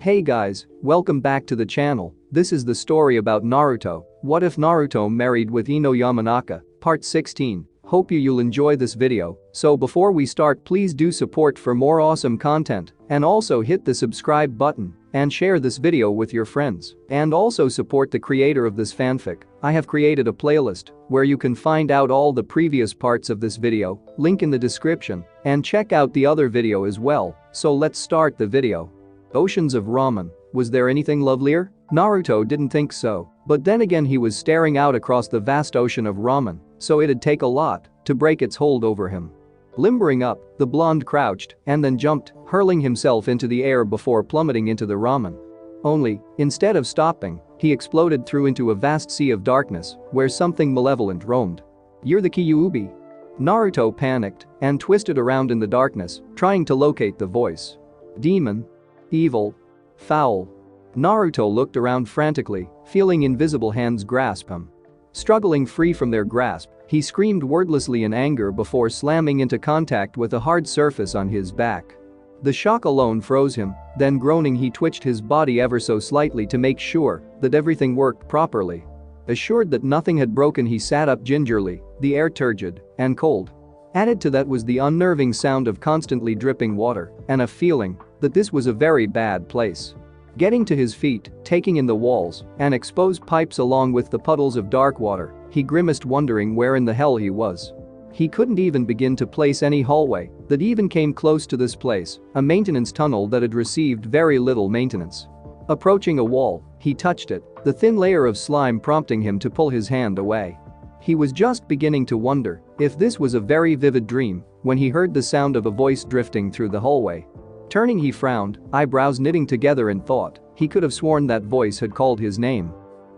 Hey guys, welcome back to the channel. This is the story about Naruto. What if Naruto married with Ino Yamanaka? Part 16. Hope you'll enjoy this video. So before we start, please do support for more awesome content and also hit the subscribe button and share this video with your friends. And also support the creator of this fanfic. I have created a playlist where you can find out all the previous parts of this video, link in the description, and check out the other video as well. So let's start the video. Oceans of ramen. Was there anything lovelier? Naruto didn't think so, but then again he was staring out across the vast ocean of ramen, so it'd take a lot to break its hold over him. Limbering up, the blonde crouched and then jumped, hurling himself into the air before plummeting into the ramen. Only, instead of stopping, he exploded through into a vast sea of darkness where something malevolent roamed. "You're the Kyuubi." Naruto panicked and twisted around in the darkness, trying to locate the voice. Demon. Evil. Foul. Naruto looked around frantically, feeling invisible hands grasp him. Struggling free from their grasp, he screamed wordlessly in anger before slamming into contact with a hard surface on his back. The shock alone froze him, then groaning he twitched his body ever so slightly to make sure that everything worked properly. Assured that nothing had broken, he sat up gingerly, the air turgid and cold. Added to that was the unnerving sound of constantly dripping water and a feeling that this was a very bad place. Getting to his feet, taking in the walls and exposed pipes along with the puddles of dark water, he grimaced, wondering where in the hell he was. He couldn't even begin to place any hallway that even came close to this place, a maintenance tunnel that had received very little maintenance. Approaching a wall, he touched it, the thin layer of slime prompting him to pull his hand away. He was just beginning to wonder if this was a very vivid dream when he heard the sound of a voice drifting through the hallway. Turning, he frowned, eyebrows knitting together in thought. He could have sworn that voice had called his name.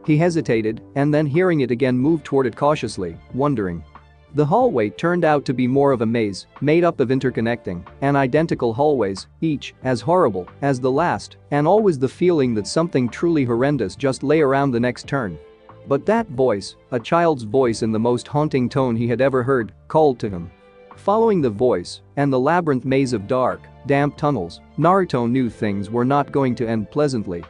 He hesitated and then, hearing it again, moved toward it cautiously, wondering. The hallway turned out to be more of a maze, made up of interconnecting and identical hallways, each as horrible as the last, and always the feeling that something truly horrendous just lay around the next turn. But that voice, a child's voice in the most haunting tone he had ever heard, called to him. Following the voice and the labyrinth maze of dark, damp tunnels, Naruto knew things were not going to end pleasantly.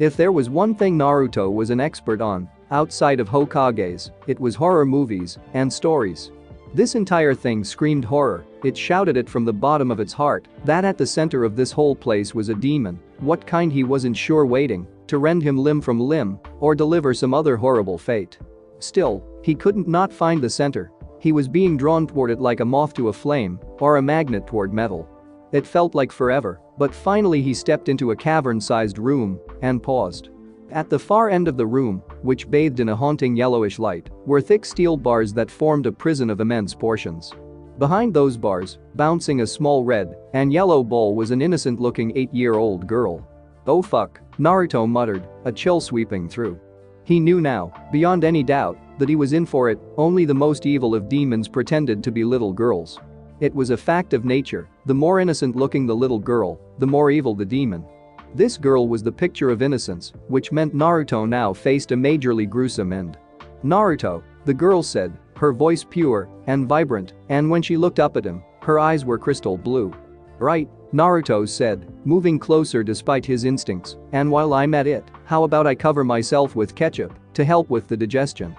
If there was one thing Naruto was an expert on, outside of Hokages, it was horror movies and stories. This entire thing screamed horror. It shouted it from the bottom of its heart that at the center of this whole place was a demon, what kind he wasn't sure, waiting to rend him limb from limb or deliver some other horrible fate. Still, he couldn't not find the center. He was being drawn toward it like a moth to a flame or a magnet toward metal. It felt like forever, but finally he stepped into a cavern-sized room and paused. At the far end of the room, which bathed in a haunting yellowish light, were thick steel bars that formed a prison of immense portions. Behind those bars, bouncing a small red and yellow ball, was an innocent-looking 8-year-old girl. "Oh fuck," Naruto muttered, a chill sweeping through. He knew now, beyond any doubt, that he was in for it. Only the most evil of demons pretended to be little girls. It was a fact of nature. The more innocent looking the little girl, the more evil the demon. This girl was the picture of innocence, which meant Naruto now faced a majorly gruesome end. "Naruto," the girl said, her voice pure and vibrant, and when she looked up at him, her eyes were crystal blue. "Right," Naruto said, moving closer despite his instincts, "and while I'm at it, how about I cover myself with ketchup to help with the digestion?"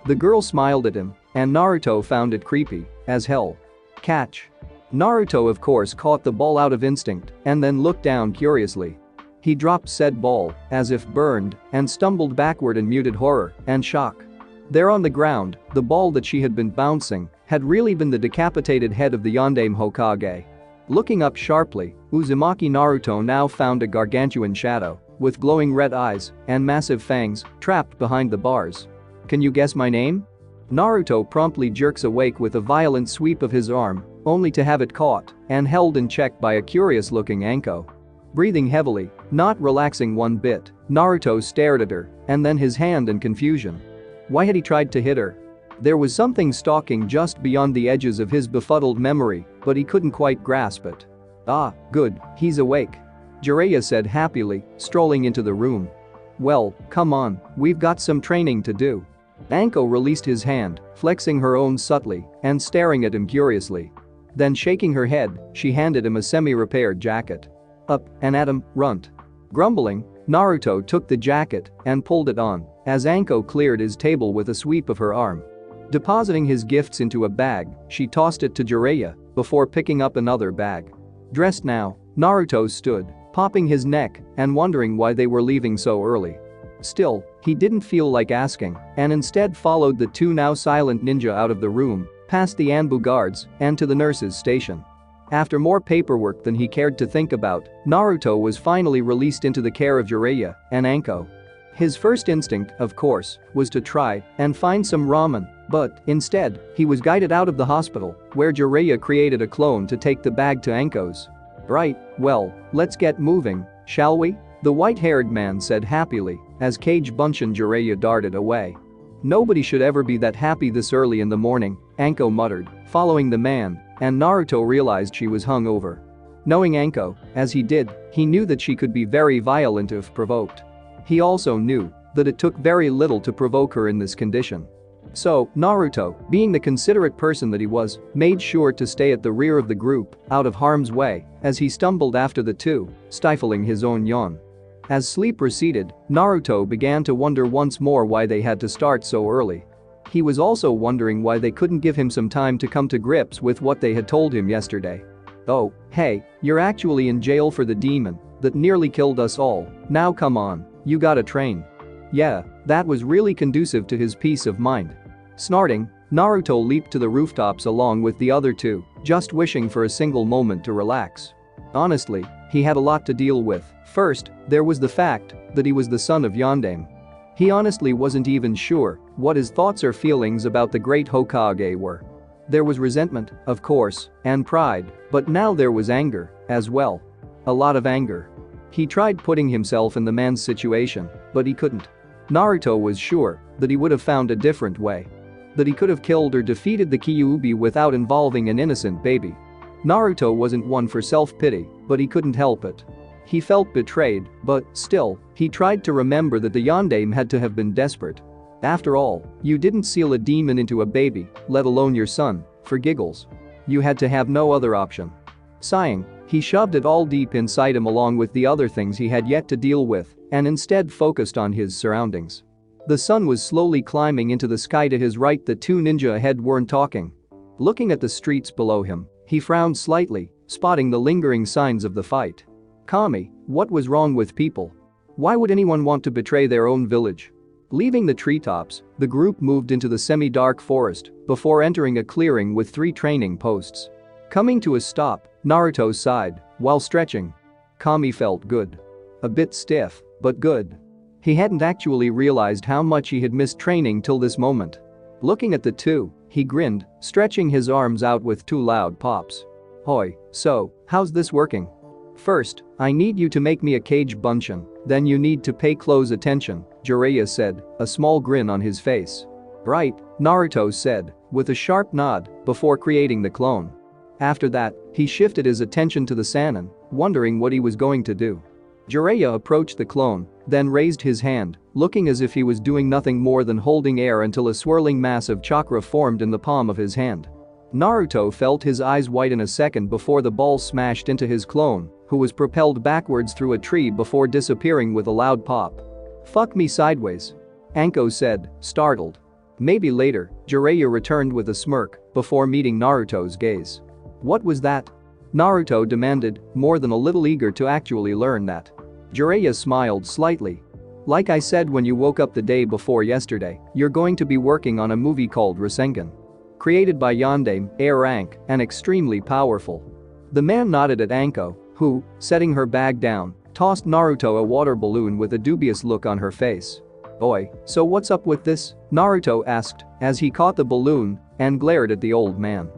The girl smiled at him, and Naruto found it creepy as hell. "Catch." Naruto of course caught the ball out of instinct and then looked down curiously. He dropped said ball, as if burned, and stumbled backward in muted horror and shock. There on the ground, the ball that she had been bouncing had really been the decapitated head of the Yondaime Hokage. Looking up sharply, Uzumaki Naruto now found a gargantuan shadow with glowing red eyes and massive fangs trapped behind the bars. "Can you guess my name?" Naruto promptly jerks awake with a violent sweep of his arm, only to have it caught and held in check by a curious-looking Anko. Breathing heavily, not relaxing one bit, Naruto stared at her and then his hand in confusion. Why had he tried to hit her? There was something stalking just beyond the edges of his befuddled memory, but he couldn't quite grasp it. "Ah, good, he's awake," Jiraiya said happily, strolling into the room. "Well, come on, we've got some training to do." Anko released his hand, flexing her own subtly and staring at him curiously. Then shaking her head, she handed him a semi-repaired jacket. "Up and at him, runt." Grumbling, Naruto took the jacket and pulled it on as Anko cleared his table with a sweep of her arm. Depositing his gifts into a bag, she tossed it to Jiraiya before picking up another bag. Dressed now, Naruto stood, popping his neck and wondering why they were leaving so early. Still, he didn't feel like asking and instead followed the two now silent ninja out of the room, past the Anbu guards and to the nurse's station. After more paperwork than he cared to think about, Naruto was finally released into the care of Jiraiya and Anko. His first instinct, of course, was to try and find some ramen, but instead, he was guided out of the hospital, where Jiraiya created a clone to take the bag to Anko's. Right, well, let's get moving, shall we? The white-haired man said happily as Kage Bunshin Jiraiya darted away. Nobody should ever be that happy this early in the morning, Anko muttered, following the man, and Naruto realized she was hungover. Knowing Anko, as he did, he knew that she could be very violent if provoked. He also knew that it took very little to provoke her in this condition. So, Naruto, being the considerate person that he was, made sure to stay at the rear of the group, out of harm's way, as he stumbled after the two, stifling his own yawn. As sleep receded, Naruto began to wonder once more why they had to start so early. He was also wondering why they couldn't give him some time to come to grips with what they had told him yesterday. Oh, hey, you're actually in jail for the demon that nearly killed us all, now come on, you gotta train. Yeah, that was really conducive to his peace of mind. Snorting, Naruto leaped to the rooftops along with the other two, just wishing for a single moment to relax. Honestly, he had a lot to deal with. First, there was the fact that he was the son of Yondaime. He honestly wasn't even sure what his thoughts or feelings about the great Hokage were. There was resentment, of course, and pride, but now there was anger, as well. A lot of anger. He tried putting himself in the man's situation, but he couldn't. Naruto was sure that he would have found a different way. That he could have killed or defeated the Kyuubi without involving an innocent baby. Naruto wasn't one for self-pity, but he couldn't help it. He felt betrayed, but still, he tried to remember that the Yondaime had to have been desperate. After all, you didn't seal a demon into a baby, let alone your son, for giggles. You had to have no other option. Sighing, he shoved it all deep inside him along with the other things he had yet to deal with, and instead focused on his surroundings. The sun was slowly climbing into the sky to his right. The two ninja ahead weren't talking. Looking at the streets below him, he frowned slightly, spotting the lingering signs of the fight. Kami, what was wrong with people? Why would anyone want to betray their own village? Leaving the treetops, the group moved into the semi-dark forest before entering a clearing with 3 training posts. Coming to a stop, Naruto sighed while stretching. Kami felt good. A bit stiff, but good. He hadn't actually realized how much he had missed training till this moment. Looking at the two, he grinned, stretching his arms out with 2 loud pops. Hoi, so, how's this working? First, I need you to make me a Kage Bunshin, then you need to pay close attention, Jiraiya said, a small grin on his face. Right, Naruto said, with a sharp nod, before creating the clone. After that, he shifted his attention to the Sannin, wondering what he was going to do. Jiraiya approached the clone, then raised his hand, looking as if he was doing nothing more than holding air until a swirling mass of chakra formed in the palm of his hand. Naruto felt his eyes widen a second before the ball smashed into his clone, who was propelled backwards through a tree before disappearing with a loud pop. Fuck me sideways. Anko said, startled. Maybe later, Jiraiya returned with a smirk before meeting Naruto's gaze. What was that? Naruto demanded, more than a little eager to actually learn that. Jiraiya smiled slightly. Like I said when you woke up the day before yesterday, you're going to be working on a movie called Rasengan. Created by Yondaime, A-rank, and extremely powerful. The man nodded at Anko, who, setting her bag down, tossed Naruto a water balloon with a dubious look on her face. Oi, so what's up with this? Naruto asked as he caught the balloon and glared at the old man.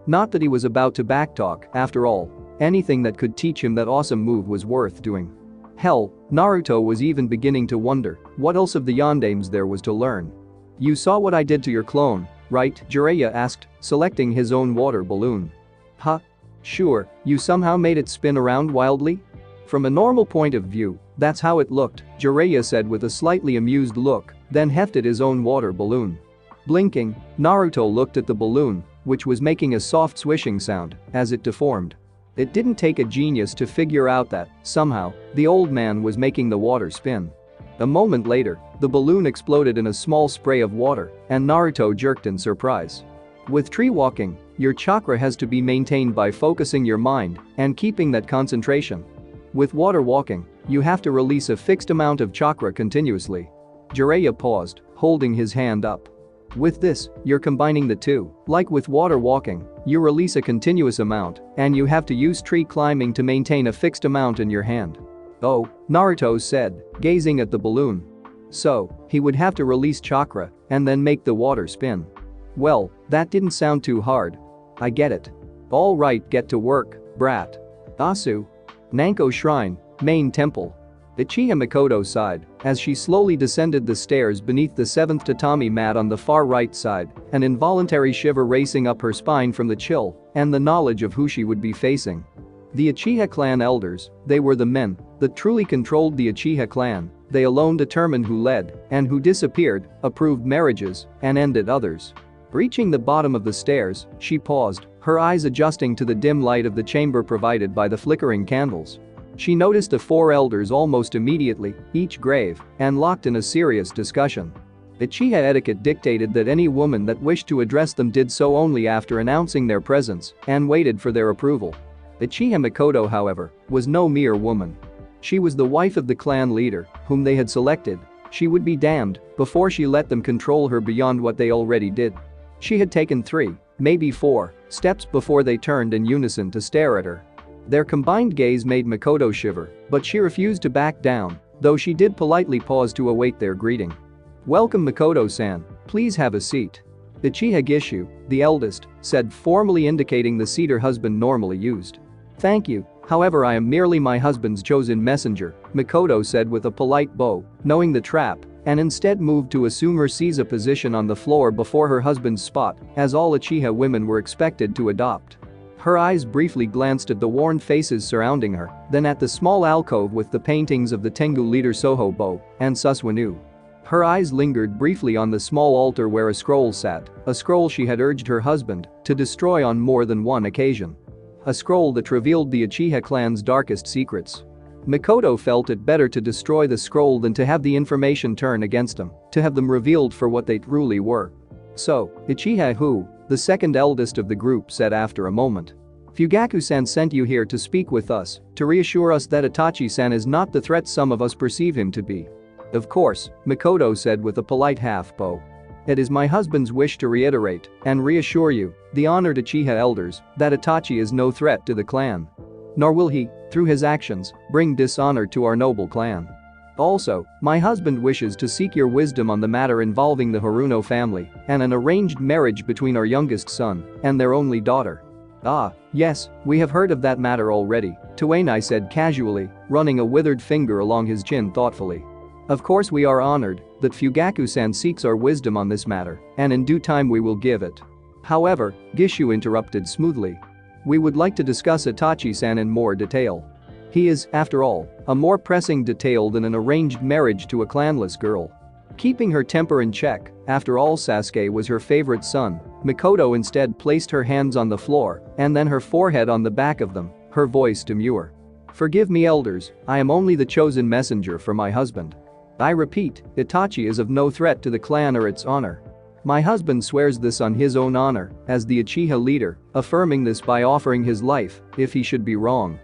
Not that he was about to backtalk, after all, anything that could teach him that awesome move was worth doing. Hell, Naruto was even beginning to wonder what else of the Yondaimes there was to learn. You saw what I did to your clone, right? Jiraiya asked, selecting his own water balloon. Huh? Sure, you somehow made it spin around wildly? From a normal point of view, that's how it looked, Jiraiya said with a slightly amused look, then hefted his own water balloon. Blinking, Naruto looked at the balloon, which was making a soft swishing sound as it deformed. It didn't take a genius to figure out that, somehow, the old man was making the water spin. A moment later, the balloon exploded in a small spray of water, and Naruto jerked in surprise. With tree walking, your chakra has to be maintained by focusing your mind and keeping that concentration. With water walking, you have to release a fixed amount of chakra continuously. Jiraiya paused, holding his hand up. With this, you're combining the two. Like with water walking, you release a continuous amount, and you have to use tree climbing to maintain a fixed amount in your hand. Oh, Naruto said, gazing at the balloon. So, he would have to release chakra and then make the water spin. Well, that didn't sound too hard. I get it. All right, get to work, brat. Asu. Nanko Shrine, main temple. Uchiha Mikoto sighed as she slowly descended the stairs beneath the 7th tatami mat on the far right side, an involuntary shiver racing up her spine from the chill and the knowledge of who she would be facing. The Uchiha clan elders, they were the men that truly controlled the Uchiha clan. They alone determined who led and who disappeared, approved marriages, and ended others. Reaching the bottom of the stairs, she paused, her eyes adjusting to the dim light of the chamber provided by the flickering candles. She noticed the 4 elders almost immediately, each grave and locked in a serious discussion. Uchiha etiquette dictated that any woman that wished to address them did so only after announcing their presence and waited for their approval. Uchiha Mikoto, however, was no mere woman. She was the wife of the clan leader, whom they had selected. She would be damned before she let them control her beyond what they already did. She had taken 3, maybe 4, steps before they turned in unison to stare at her. Their combined gaze made Mikoto shiver, but she refused to back down, though she did politely pause to await their greeting. "Welcome, Mikoto-san, please have a seat." Uchiha Gishu, the eldest, said, formally indicating the seat her husband normally used. "Thank you, however I am merely my husband's chosen messenger," Mikoto said with a polite bow, knowing the trap, and instead moved to assume her Caesar position on the floor before her husband's spot, as all Uchiha women were expected to adopt. Her eyes briefly glanced at the worn faces surrounding her, then at the small alcove with the paintings of the Tengu leader Sohobo and Susuinu. Her eyes lingered briefly on the small altar where a scroll sat, a scroll she had urged her husband to destroy on more than one occasion. A scroll that revealed the Uchiha clan's darkest secrets. Mikoto felt it better to destroy the scroll than to have the information turn against them, to have them revealed for what they truly were. "So, Uchiha who?" the second eldest of the group said after a moment. "Fugaku-san sent you here to speak with us, to reassure us that Itachi-san is not the threat some of us perceive him to be." "Of course," Mikoto said with a polite half-bow. "It is my husband's wish to reiterate and reassure you, the honored Uchiha elders, that Itachi is no threat to the clan. Nor will he, through his actions, bring dishonor to our noble clan. Also, my husband wishes to seek your wisdom on the matter involving the Haruno family and an arranged marriage between our youngest son and their only daughter." "Ah, yes, we have heard of that matter already," Tuenai said casually, running a withered finger along his chin thoughtfully. "Of course we are honored that Fugaku-san seeks our wisdom on this matter, and in due time we will give it. However," Gishu interrupted smoothly, "we would like to discuss Itachi-san in more detail. He is, after all, a more pressing detail than an arranged marriage to a clanless girl." Keeping her temper in check, after all Sasuke was her favorite son, Mikoto instead placed her hands on the floor and then her forehead on the back of them, her voice demure. "Forgive me, elders, I am only the chosen messenger for my husband. I repeat, Itachi is of no threat to the clan or its honor. My husband swears this on his own honor as the Uchiha leader, affirming this by offering his life if he should be wrong."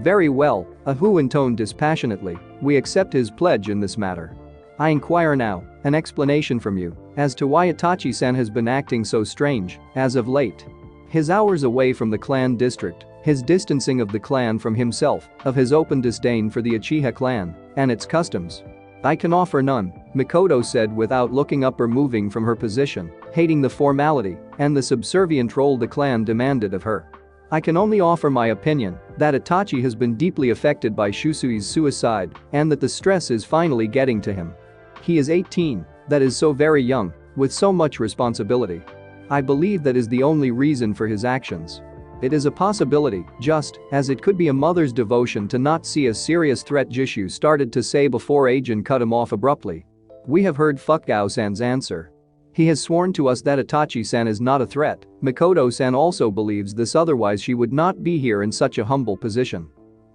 "Very well," Ahu intoned dispassionately, "we accept his pledge in this matter. I inquire now, an explanation from you as to why Itachi-san has been acting so strange as of late. His hours away from the clan district, his distancing of the clan from himself, of his open disdain for the Uchiha clan and its customs." "I can offer none," Mikoto said without looking up or moving from her position, hating the formality and the subservient role the clan demanded of her. "I can only offer my opinion that Itachi has been deeply affected by Shusui's suicide and that the stress is finally getting to him. He is 18, that is so very young, with so much responsibility. I believe that is the only reason for his actions. It is a possibility, just as it could be a mother's devotion to not see a serious threat," Jishu started to say before Ajin cut him off abruptly. "We have heard Fugaku-san's answer." He has sworn to us that Itachi-san is not a threat. Mikoto-san also believes this, otherwise she would not be here in such a humble position.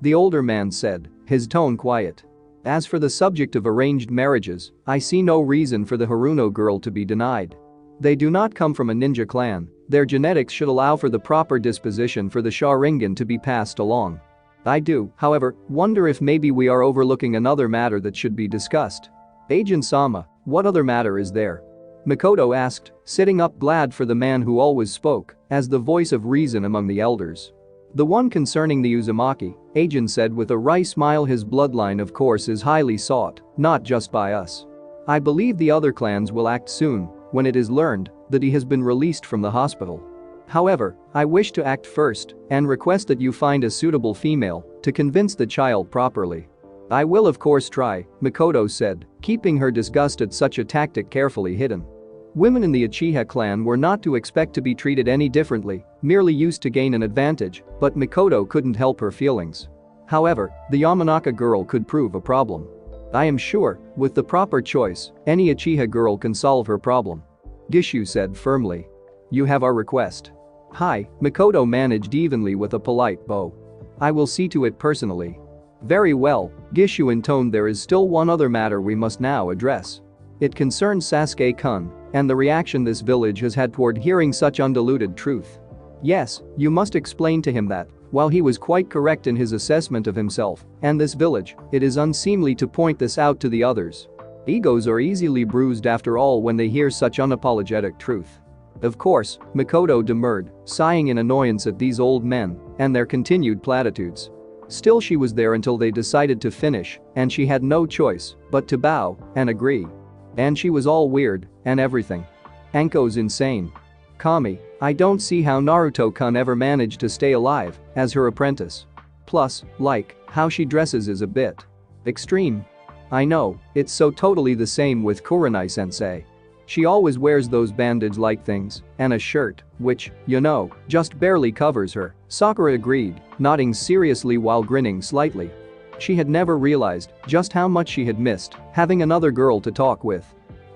The older man said, his tone quiet. As for the subject of arranged marriages, I see no reason for the Haruno girl to be denied. They do not come from a ninja clan, their genetics should allow for the proper disposition for the Sharingan to be passed along. I do, however, wonder if maybe we are overlooking another matter that should be discussed. Agent-sama, what other matter is there? Mikoto asked, sitting up, glad for the man who always spoke as the voice of reason among the elders. The one concerning the Uzumaki, Agent said with a wry smile. His bloodline of course is highly sought, not just by us. I believe the other clans will act soon when it is learned that he has been released from the hospital. However, I wish to act first and request that you find a suitable female to convince the child properly. I will of course try, Mikoto said, keeping her disgust at such a tactic carefully hidden. Women in the Uchiha clan were not to expect to be treated any differently, merely used to gain an advantage, but Mikoto couldn't help her feelings. However, the Yamanaka girl could prove a problem. I am sure, with the proper choice, any Uchiha girl can solve her problem. Gishu said firmly. You have our request. Hi, Mikoto managed evenly with a polite bow. I will see to it personally. Very well, Gishu intoned. There is still one other matter we must now address. It concerns Sasuke-kun and the reaction this village has had toward hearing such undiluted truth. Yes, you must explain to him that, while he was quite correct in his assessment of himself and this village, it is unseemly to point this out to the others. Egos are easily bruised after all when they hear such unapologetic truth. Of course, Mikoto demurred, sighing in annoyance at these old men and their continued platitudes. Still, she was there until they decided to finish, and she had no choice but to bow and agree. And she was all weird and everything. Anko's insane. Kami, I don't see how Naruto-kun ever managed to stay alive as her apprentice. Plus, like, how she dresses is a bit extreme. I know, it's so totally the same with Kurenai-sensei. She always wears those bandage-like things and a shirt, which, you know, just barely covers her. Sakura agreed, nodding seriously while grinning slightly. She had never realized just how much she had missed having another girl to talk with.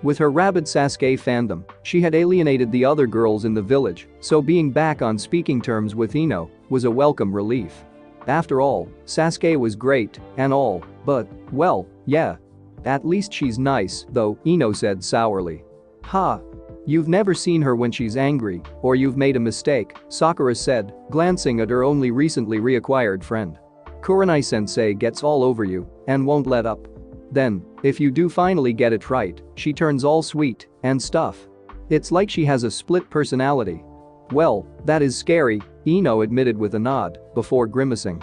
With her rabid Sasuke fandom, she had alienated the other girls in the village, so being back on speaking terms with Ino was a welcome relief. After all, Sasuke was great and all, but, well, yeah. At least she's nice, though, Ino said sourly. Ha. You've never seen her when she's angry, or you've made a mistake, Sakura said, glancing at her only recently reacquired friend. Kurenai-sensei gets all over you and won't let up. Then, if you do finally get it right, she turns all sweet and stuff. It's like she has a split personality. Well, that is scary, Ino admitted with a nod before grimacing.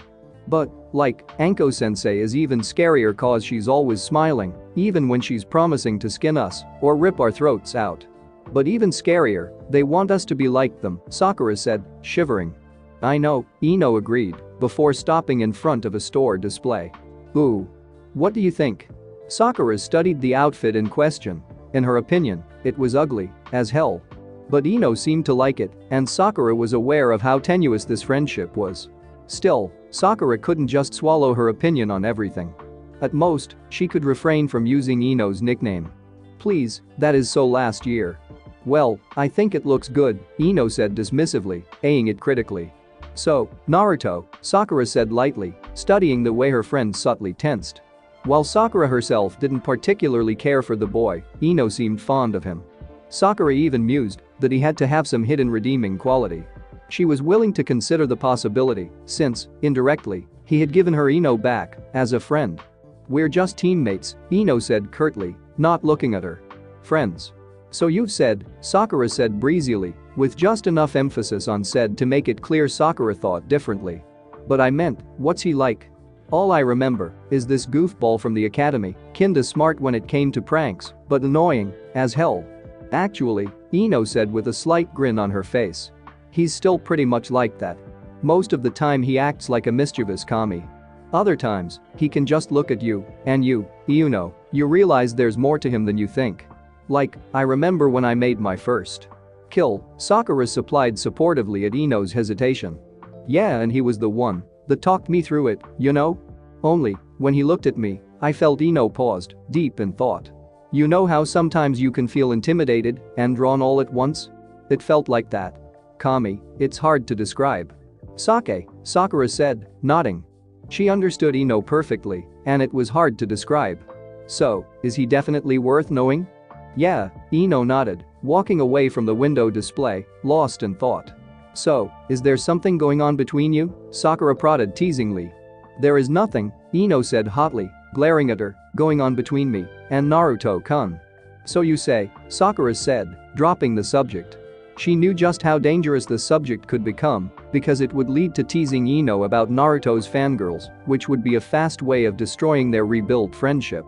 But, like, Anko-sensei is even scarier cause she's always smiling, even when she's promising to skin us or rip our throats out. But even scarier, they want us to be like them, Sakura said, shivering. I know, Ino agreed, before stopping in front of a store display. Ooh. What do you think? Sakura studied the outfit in question. In her opinion, it was ugly as hell. But Ino seemed to like it, and Sakura was aware of how tenuous this friendship was. Still, Sakura couldn't just swallow her opinion on everything. At most, she could refrain from using Ino's nickname. Please, that is so last year. Well, I think it looks good, Ino said dismissively, eyeing it critically. So, Naruto, Sakura said lightly, studying the way her friend subtly tensed. While Sakura herself didn't particularly care for the boy, Ino seemed fond of him. Sakura even mused that he had to have some hidden redeeming quality. She was willing to consider the possibility, since, indirectly, he had given her Ino back as a friend. We're just teammates, Ino said curtly, not looking at her. Friends. So you've said, Sakura said breezily, with just enough emphasis on said to make it clear Sakura thought differently. But I meant, what's he like? All I remember is this goofball from the academy, kinda smart when it came to pranks, but annoying as hell. Actually, Ino said with a slight grin on her face. He's still pretty much like that. Most of the time he acts like a mischievous Kami. Other times, he can just look at you, and you realize there's more to him than you think. Like, I remember when I made my first kill, Sakura supplied supportively at Ino's hesitation. Yeah, and he was the one that talked me through it, you know? Only, when he looked at me, I felt Ino paused, deep in thought. You know how sometimes you can feel intimidated and drawn all at once? It felt like that. Kami, it's hard to describe. Sakura said, nodding. She understood Ino perfectly, and it was hard to describe. So, is he definitely worth knowing? Yeah, Ino nodded, walking away from the window display, lost in thought. So, is there something going on between you? Sakura prodded teasingly. There is nothing, Ino said hotly, glaring at her, going on between me and Naruto-kun. So you say, Sakura said, dropping the subject. She knew just how dangerous the subject could become because it would lead to teasing Ino about Naruto's fangirls, which would be a fast way of destroying their rebuilt friendship.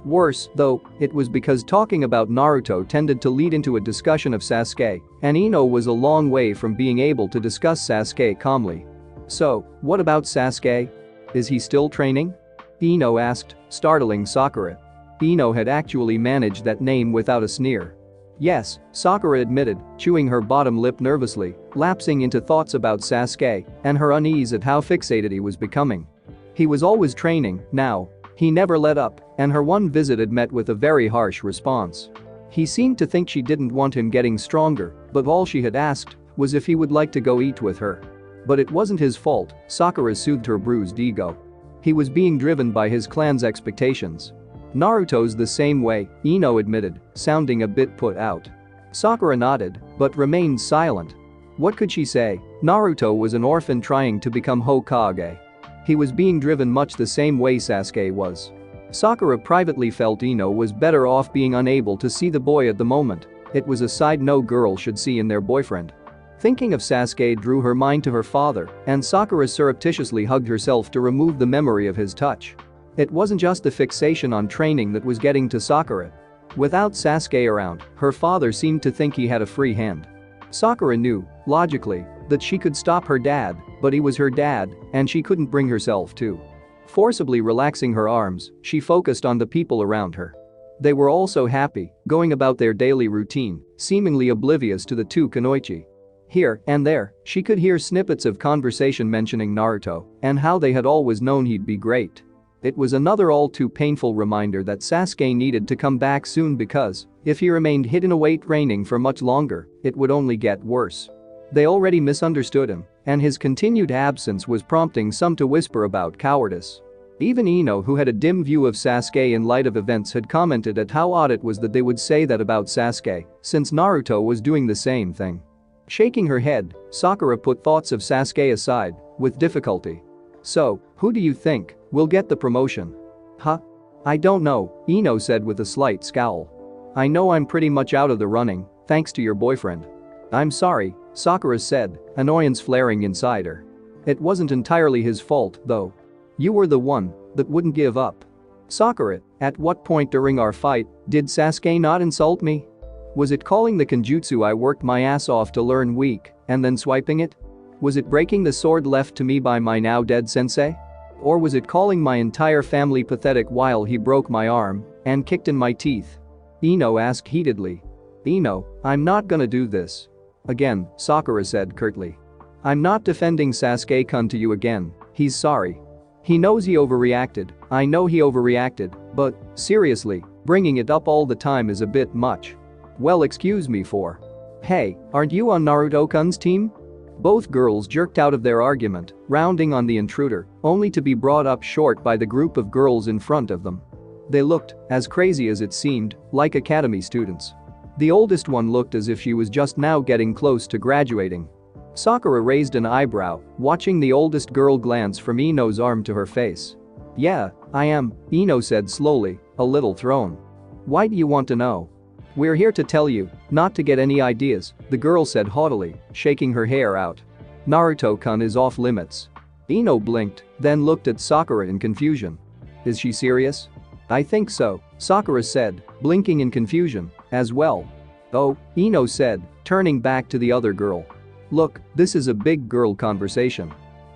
Worse, though, it was because talking about Naruto tended to lead into a discussion of Sasuke, and Ino was a long way from being able to discuss Sasuke calmly. So, what about Sasuke? Is he still training? Ino asked, startling Sakura. Ino had actually managed that name without a sneer. Yes, Sakura admitted, chewing her bottom lip nervously, lapsing into thoughts about Sasuke and her unease at how fixated he was becoming. He was always training, now. He never let up, and her one visit had met with a very harsh response. He seemed to think she didn't want him getting stronger, but all she had asked was if he would like to go eat with her. But it wasn't his fault, Sakura soothed her bruised ego. He was being driven by his clan's expectations. Naruto's the same way, Ino admitted, sounding a bit put out. Sakura nodded, but remained silent. What could she say? Naruto was an orphan trying to become Hokage. He was being driven much the same way Sasuke was. Sakura privately felt Ino was better off being unable to see the boy at the moment. It was a side no girl should see in their boyfriend. Thinking of Sasuke drew her mind to her father, and Sakura surreptitiously hugged herself to remove the memory of his touch. It wasn't just the fixation on training that was getting to Sakura. Without Sasuke around, her father seemed to think he had a free hand. Sakura knew, logically, that she could stop her dad, but he was her dad, and she couldn't bring herself to. Forcibly relaxing her arms, she focused on the people around her. They were all so happy, going about their daily routine, seemingly oblivious to the two kunoichi. Here and there, she could hear snippets of conversation mentioning Naruto and how they had always known he'd be great. It was another all too painful reminder that Sasuke needed to come back soon because, if he remained hidden away training for much longer, it would only get worse. They already misunderstood him, and his continued absence was prompting some to whisper about cowardice. Even Ino, who had a dim view of Sasuke in light of events, had commented at how odd it was that they would say that about Sasuke, since Naruto was doing the same thing. Shaking her head, Sakura put thoughts of Sasuke aside, with difficulty. So, who do you think will get the promotion? Huh? I don't know, Ino said with a slight scowl. I know I'm pretty much out of the running, thanks to your boyfriend. I'm sorry, Sakura said, annoyance flaring inside her. It wasn't entirely his fault, though. You were the one that wouldn't give up. Sakura, at what point during our fight did Sasuke not insult me? Was it calling the kenjutsu I worked my ass off to learn weak and then swiping it? Was it breaking the sword left to me by my now dead sensei? Or was it calling my entire family pathetic while he broke my arm and kicked in my teeth? Ino asked heatedly. Ino, I'm not gonna do this. Again, Sakura said curtly. I'm not defending Sasuke-kun to you again, he's sorry. He knows he overreacted, I know he overreacted, but, seriously, bringing it up all the time is a bit much. Well, excuse me for. Hey, aren't you on Naruto-kun's team? Both girls jerked out of their argument, rounding on the intruder, only to be brought up short by the group of girls in front of them. They looked, as crazy as it seemed, like academy students. The oldest one looked as if she was just now getting close to graduating. Sakura raised an eyebrow, watching the oldest girl glance from Ino's arm to her face. Yeah, I am, Ino said slowly, a little thrown. Why do you want to know? We're here to tell you, not to get any ideas, the girl said haughtily, shaking her hair out. Naruto-kun is off limits. Ino blinked, then looked at Sakura in confusion. Is she serious? I think so, Sakura said, blinking in confusion, as well. Oh, Ino said, turning back to the other girl. Look, this is a big girl conversation.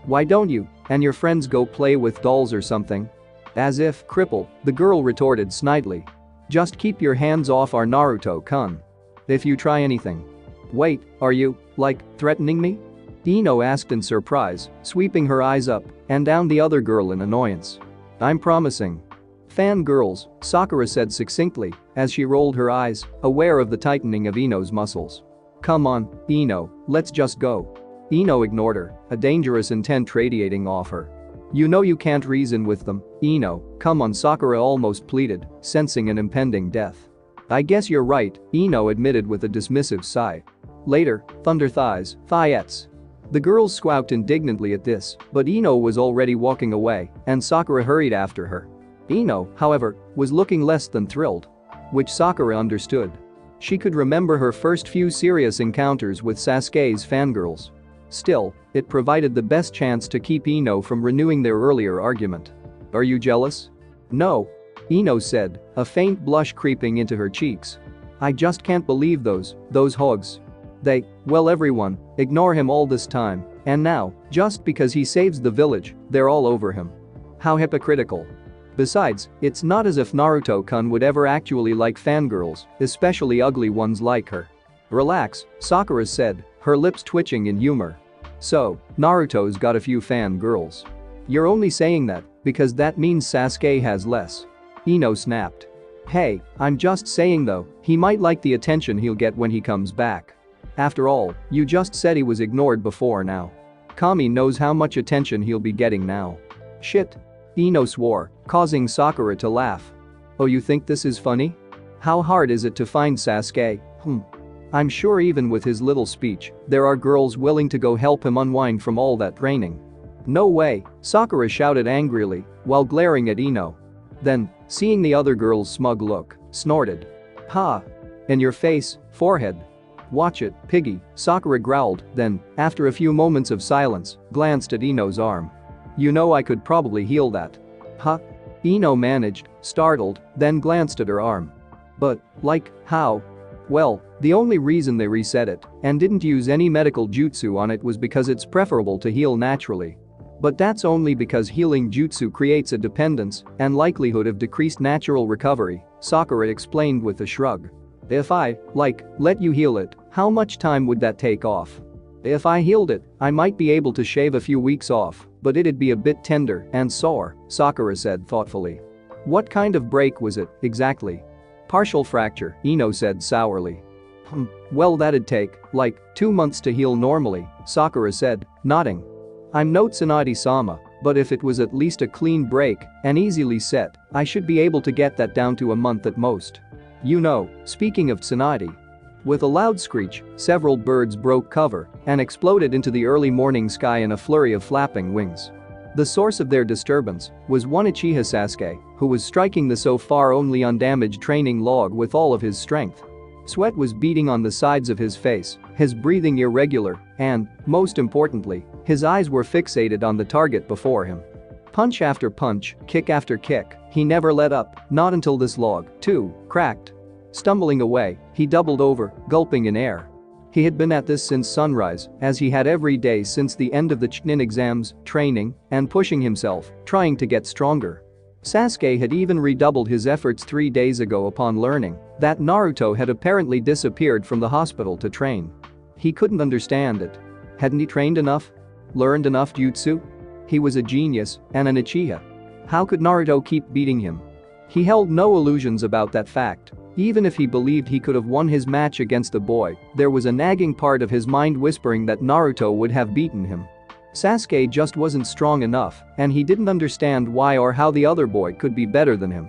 Why don't you and your friends go play with dolls or something? As if crippled, the girl retorted snidely. Just keep your hands off our Naruto-kun. If you try anything. Wait, are you, like, threatening me? Ino asked in surprise, sweeping her eyes up and down the other girl in annoyance. I'm promising. Fangirls, Sakura said succinctly as she rolled her eyes, aware of the tightening of Ino's muscles. Come on, Ino, let's just go. Ino ignored her, a dangerous intent radiating off her. You know you can't reason with them, Ino, come on, Sakura almost pleaded, sensing an impending death. I guess you're right, Ino admitted with a dismissive sigh. Later, thunder thighs, thiettes. The girls squawked indignantly at this, but Ino was already walking away, and Sakura hurried after her. Ino, however, was looking less than thrilled. Which Sakura understood. She could remember her first few serious encounters with Sasuke's fangirls. Still, it provided the best chance to keep Ino from renewing their earlier argument. Are you jealous? No. Ino said, a faint blush creeping into her cheeks. I just can't believe those hogs. Well, everyone, ignore him all this time, and now, just because he saves the village, they're all over him. How hypocritical. Besides, it's not as if Naruto-kun would ever actually like fangirls, especially ugly ones like her. Relax, Sakura said, her lips twitching in humor. So, Naruto's got a few fangirls. You're only saying that because that means Sasuke has less. Ino snapped. Hey, I'm just saying though, he might like the attention he'll get when he comes back. After all, you just said he was ignored before now. Kami knows how much attention he'll be getting now. Shit. Ino swore, causing Sakura to laugh. Oh, you think this is funny? How hard is it to find Sasuke? I'm sure even with his little speech, there are girls willing to go help him unwind from all that training. No way, Sakura shouted angrily while glaring at Ino. Then, seeing the other girl's smug look, snorted. Ha! In your face, forehead. Watch it, piggy, Sakura growled, then, after a few moments of silence, glanced at Ino's arm. You know I could probably heal that. Huh? Ino managed, startled, then glanced at her arm. But, like, how? Well, the only reason they reset it and didn't use any medical jutsu on it was because it's preferable to heal naturally. But that's only because healing jutsu creates a dependence and likelihood of decreased natural recovery, Sakura explained with a shrug. If I, let you heal it, how much time would that take off? If I healed it, I might be able to shave a few weeks off, but it'd be a bit tender and sore, Sakura said thoughtfully. What kind of break was it, exactly? Partial fracture, Ino said sourly. Well, that'd take, 2 months to heal normally, Sakura said, nodding. I'm no Tsunade-sama, but if it was at least a clean break and easily set, I should be able to get that down to a month at most. You know, speaking of Tsunade. With a loud screech, several birds broke cover and exploded into the early morning sky in a flurry of flapping wings. The source of their disturbance was one Uchiha Sasuke, who was striking the so far only undamaged training log with all of his strength. Sweat was beading on the sides of his face, his breathing irregular, and, most importantly, his eyes were fixated on the target before him. Punch after punch, kick after kick, he never let up, not until this log, too, cracked. Stumbling away, he doubled over, gulping in air. He had been at this since sunrise, as he had every day since the end of the Chunin exams, training, and pushing himself, trying to get stronger. Sasuke had even redoubled his efforts 3 days ago upon learning that Naruto had apparently disappeared from the hospital to train. He couldn't understand it. Hadn't he trained enough? Learned enough jutsu? He was a genius and an Uchiha. How could Naruto keep beating him? He held no illusions about that fact. Even if he believed he could have won his match against the boy, there was a nagging part of his mind whispering that Naruto would have beaten him. Sasuke just wasn't strong enough, and he didn't understand why or how the other boy could be better than him.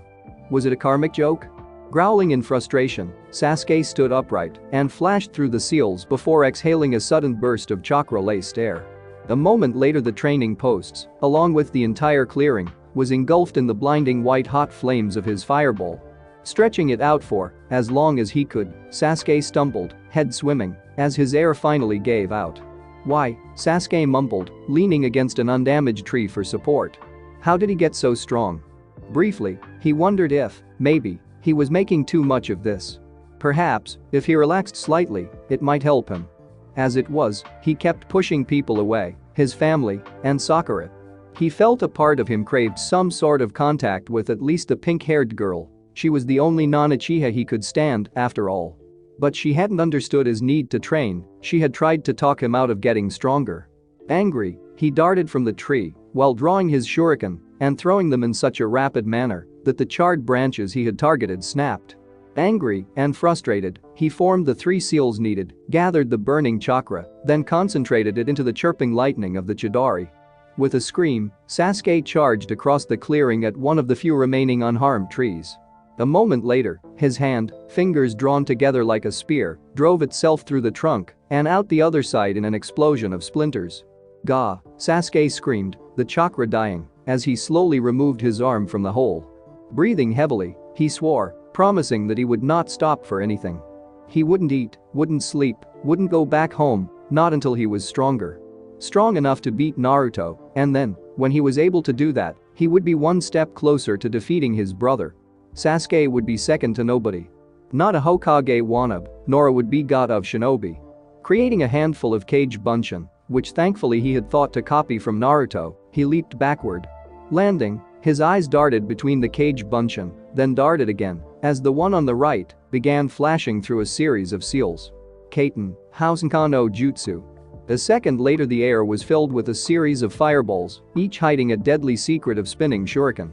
Was it a karmic joke? Growling in frustration, Sasuke stood upright and flashed through the seals before exhaling a sudden burst of chakra-laced air. A moment later, the training posts, along with the entire clearing, was engulfed in the blinding white-hot flames of his fireball. Stretching it out for as long as he could, Sasuke stumbled, head swimming, as his air finally gave out. Why? Sasuke mumbled, leaning against an undamaged tree for support. How did he get so strong? Briefly, he wondered if, maybe, he was making too much of this. Perhaps, if he relaxed slightly, it might help him. As it was, he kept pushing people away, his family, and Sakura. He felt a part of him craved some sort of contact with at least the pink-haired girl. She was the only non-Uchiha he could stand, after all. But she hadn't understood his need to train, she had tried to talk him out of getting stronger. Angry, he darted from the tree while drawing his shuriken and throwing them in such a rapid manner that the charred branches he had targeted snapped. Angry and frustrated, he formed the 3 seals needed, gathered the burning chakra, then concentrated it into the chirping lightning of the Chidori. With a scream, Sasuke charged across the clearing at one of the few remaining unharmed trees. A moment later, his hand, fingers drawn together like a spear, drove itself through the trunk and out the other side in an explosion of splinters. "Gah!" Sasuke screamed, the chakra dying, as he slowly removed his arm from the hole. Breathing heavily, he swore, promising that he would not stop for anything. He wouldn't eat, wouldn't sleep, wouldn't go back home, not until he was stronger. Strong enough to beat Naruto, and then, when he was able to do that, he would be one step closer to defeating his brother. Sasuke would be second to nobody. Not a Hokage wannabe, nor a would-be god of shinobi. Creating a handful of Kage Bunshin, which thankfully he had thought to copy from Naruto, he leaped backward. Landing, his eyes darted between the Kage Bunshin, then darted again, as the one on the right began flashing through a series of seals. Kaiten, Housenka no Jutsu. A second later the air was filled with a series of fireballs, each hiding a deadly secret of spinning shuriken.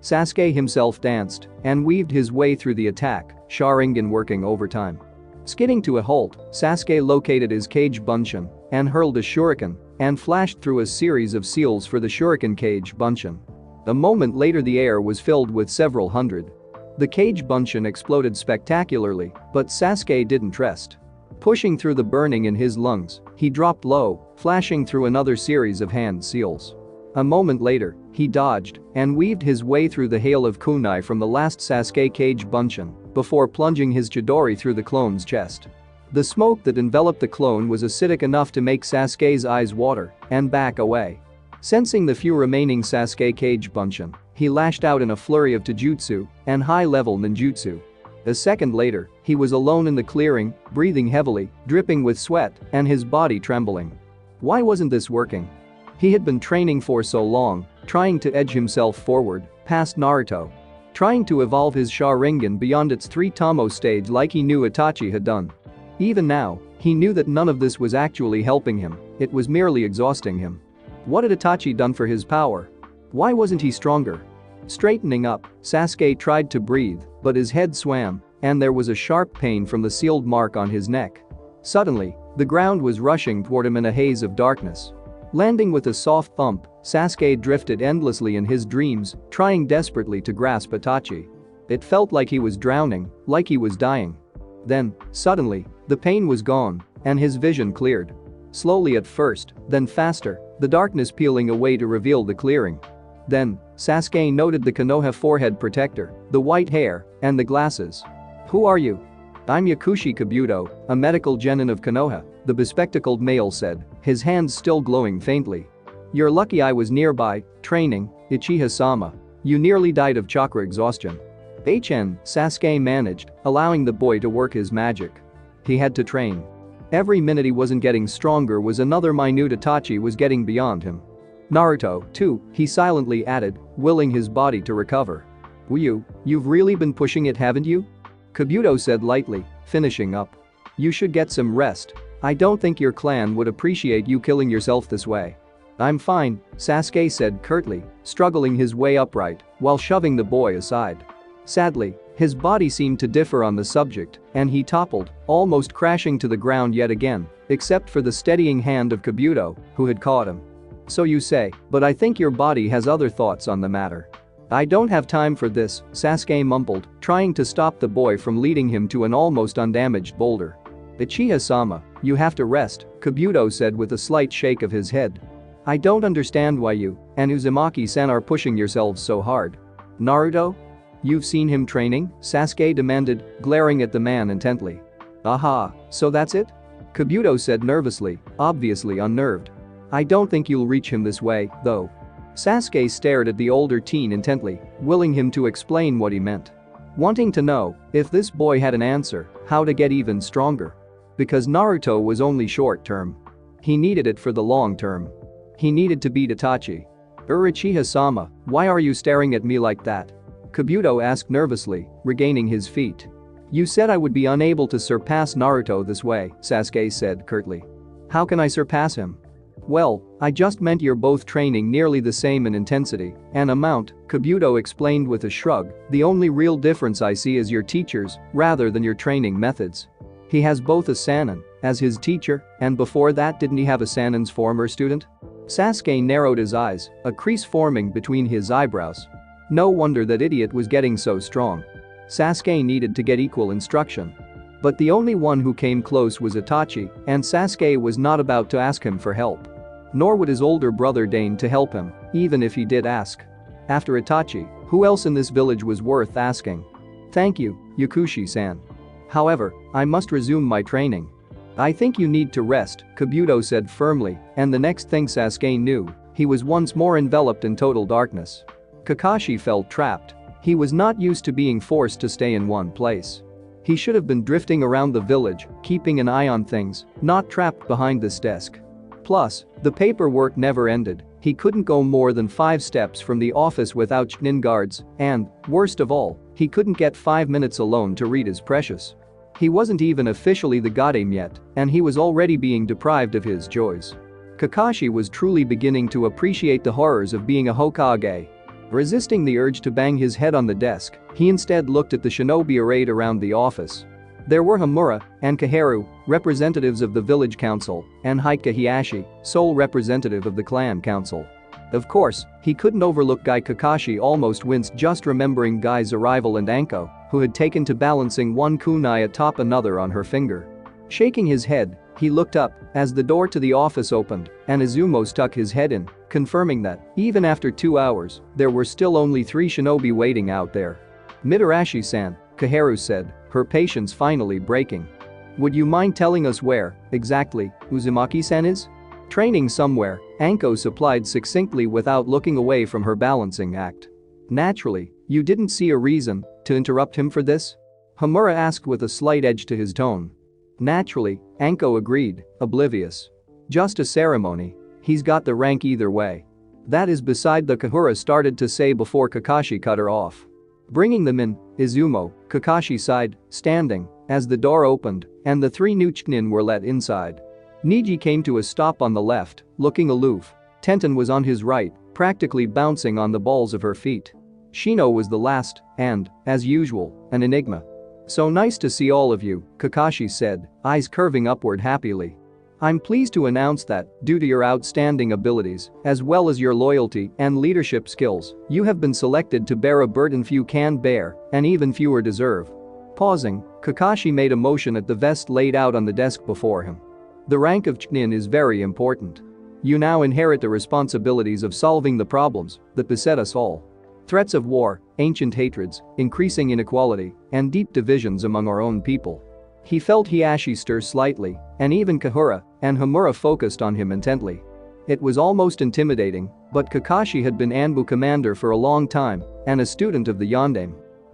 Sasuke himself danced and weaved his way through the attack, Sharingan working overtime. Skidding to a halt, Sasuke located his Kage Bunshin and hurled a shuriken and flashed through a series of seals for the shuriken Kage Bunshin. A moment later the air was filled with several hundred. The Kage Bunshin exploded spectacularly, but Sasuke didn't rest. Pushing through the burning in his lungs, he dropped low, flashing through another series of hand seals. A moment later, he dodged and weaved his way through the hail of kunai from the last Sasuke Kage Bunshin before plunging his Chidori through the clone's chest. The smoke that enveloped the clone was acidic enough to make Sasuke's eyes water and back away. Sensing the few remaining Sasuke Kage Bunshin, he lashed out in a flurry of taijutsu and high-level ninjutsu. A second later, he was alone in the clearing, breathing heavily, dripping with sweat, and his body trembling. Why wasn't this working? He had been training for so long, trying to edge himself forward, past Naruto. Trying to evolve his Sharingan beyond its 3-tomo stage like he knew Itachi had done. Even now, he knew that none of this was actually helping him, it was merely exhausting him. What had Itachi done for his power? Why wasn't he stronger? Straightening up, Sasuke tried to breathe, but his head swam, and there was a sharp pain from the sealed mark on his neck. Suddenly, the ground was rushing toward him in a haze of darkness. Landing with a soft thump, Sasuke drifted endlessly in his dreams, trying desperately to grasp Itachi. It felt like he was drowning, like he was dying. Then, suddenly, the pain was gone, and his vision cleared. Slowly at first, then faster, the darkness peeling away to reveal the clearing. Then, Sasuke noted the Konoha forehead protector, the white hair, and the glasses. "Who are you?" "I'm Yakushi Kabuto, a medical genin of Konoha," the bespectacled male said, his hands still glowing faintly. "You're lucky I was nearby, training, Uchiha-sama. You nearly died of chakra exhaustion." Sasuke managed, allowing the boy to work his magic. He had to train. Every minute he wasn't getting stronger was another minute Itachi was getting beyond him. "Naruto, too," he silently added, willing his body to recover. You've really been pushing it, haven't you?" Kabuto said lightly, finishing up. "You should get some rest. I don't think your clan would appreciate you killing yourself this way." "I'm fine," Sasuke said curtly, struggling his way upright while shoving the boy aside. Sadly, his body seemed to differ on the subject, and he toppled, almost crashing to the ground yet again, except for the steadying hand of Kabuto, who had caught him. "So you say, but I think your body has other thoughts on the matter." "I don't have time for this," Sasuke mumbled, trying to stop the boy from leading him to an almost undamaged boulder. "Uchiha-sama, you have to rest," Kabuto said with a slight shake of his head. "I don't understand why you and Uzumaki-san are pushing yourselves so hard." "Naruto? You've seen him training?" Sasuke demanded, glaring at the man intently. "Aha, so that's it?" Kabuto said nervously, obviously unnerved. "I don't think you'll reach him this way, though." Sasuke stared at the older teen intently, willing him to explain what he meant. Wanting to know, if this boy had an answer, how to get even stronger. Because Naruto was only short-term. He needed it for the long term. He needed to beat Itachi. "Uchiha-sama, why are you staring at me like that?" Kabuto asked nervously, regaining his feet. "You said I would be unable to surpass Naruto this way," Sasuke said curtly. "How can I surpass him?" Well, I just meant you're both training nearly the same in intensity and amount, Kabuto explained with a shrug. The only real difference I see is your teachers rather than your training methods. He has both a Sannin as his teacher, and before that didn't he have a Sannin's former student? Sasuke narrowed his eyes, a crease forming between his eyebrows. No wonder that idiot was getting so strong. Sasuke needed to get equal instruction. But the only one who came close was Itachi, and Sasuke was not about to ask him for help. Nor would his older brother deign to help him, even if he did ask. After Itachi, who else in this village was worth asking? Thank you, Yakushi-san. However, I must resume my training. I think you need to rest, Kabuto said firmly, and the next thing Sasuke knew, he was once more enveloped in total darkness. Kakashi felt trapped. He was not used to being forced to stay in one place. He should have been drifting around the village, keeping an eye on things, not trapped behind this desk. Plus, the paperwork never ended. He couldn't go more than 5 steps from the office without Chunin guards, and, worst of all, he couldn't get 5 minutes alone to read his precious. He wasn't even officially the Godame yet, and he was already being deprived of his joys. Kakashi was truly beginning to appreciate the horrors of being a Hokage. Resisting the urge to bang his head on the desk, he instead looked at the shinobi arrayed around the office. There were Hamura and Kaheru, representatives of the village council, and Haika Hiyashi, sole representative of the clan council. Of course, he couldn't overlook Guy. Kakashi almost winced just remembering Guy's arrival and Anko, who had taken to balancing one kunai atop another on her finger. Shaking his head, he looked up as the door to the office opened and Izumo stuck his head in, confirming that, even after 2 hours, there were still only 3 shinobi waiting out there. Mitarashi-san, Kaheru said, her patience finally breaking. Would you mind telling us where, exactly, Uzumaki-san is? Training somewhere, Anko supplied succinctly without looking away from her balancing act. Naturally, you didn't see a reason to interrupt him for this? Hamura asked with a slight edge to his tone. Naturally, Anko agreed, oblivious. Just a ceremony. He's got the rank either way. That is beside the Kahura started to say before Kakashi cut her off. Bringing them in, Izumo, Kakashi sighed, standing, as the door opened, and the 3 new Chunin were let inside. Niji came to a stop on the left, looking aloof. Tenten was on his right, practically bouncing on the balls of her feet. Shino was the last, and, as usual, an enigma. So nice to see all of you, Kakashi said, eyes curving upward happily. I'm pleased to announce that, due to your outstanding abilities, as well as your loyalty and leadership skills, you have been selected to bear a burden few can bear, and even fewer deserve. Pausing, Kakashi made a motion at the vest laid out on the desk before him. The rank of Chunin is very important. You now inherit the responsibilities of solving the problems that beset us all. Threats of war, ancient hatreds, increasing inequality, and deep divisions among our own people. He felt Hiyashi stir slightly, and even Kahura and Hamura focused on him intently. It was almost intimidating, but Kakashi had been Anbu commander for a long time and a student of the Yondaime.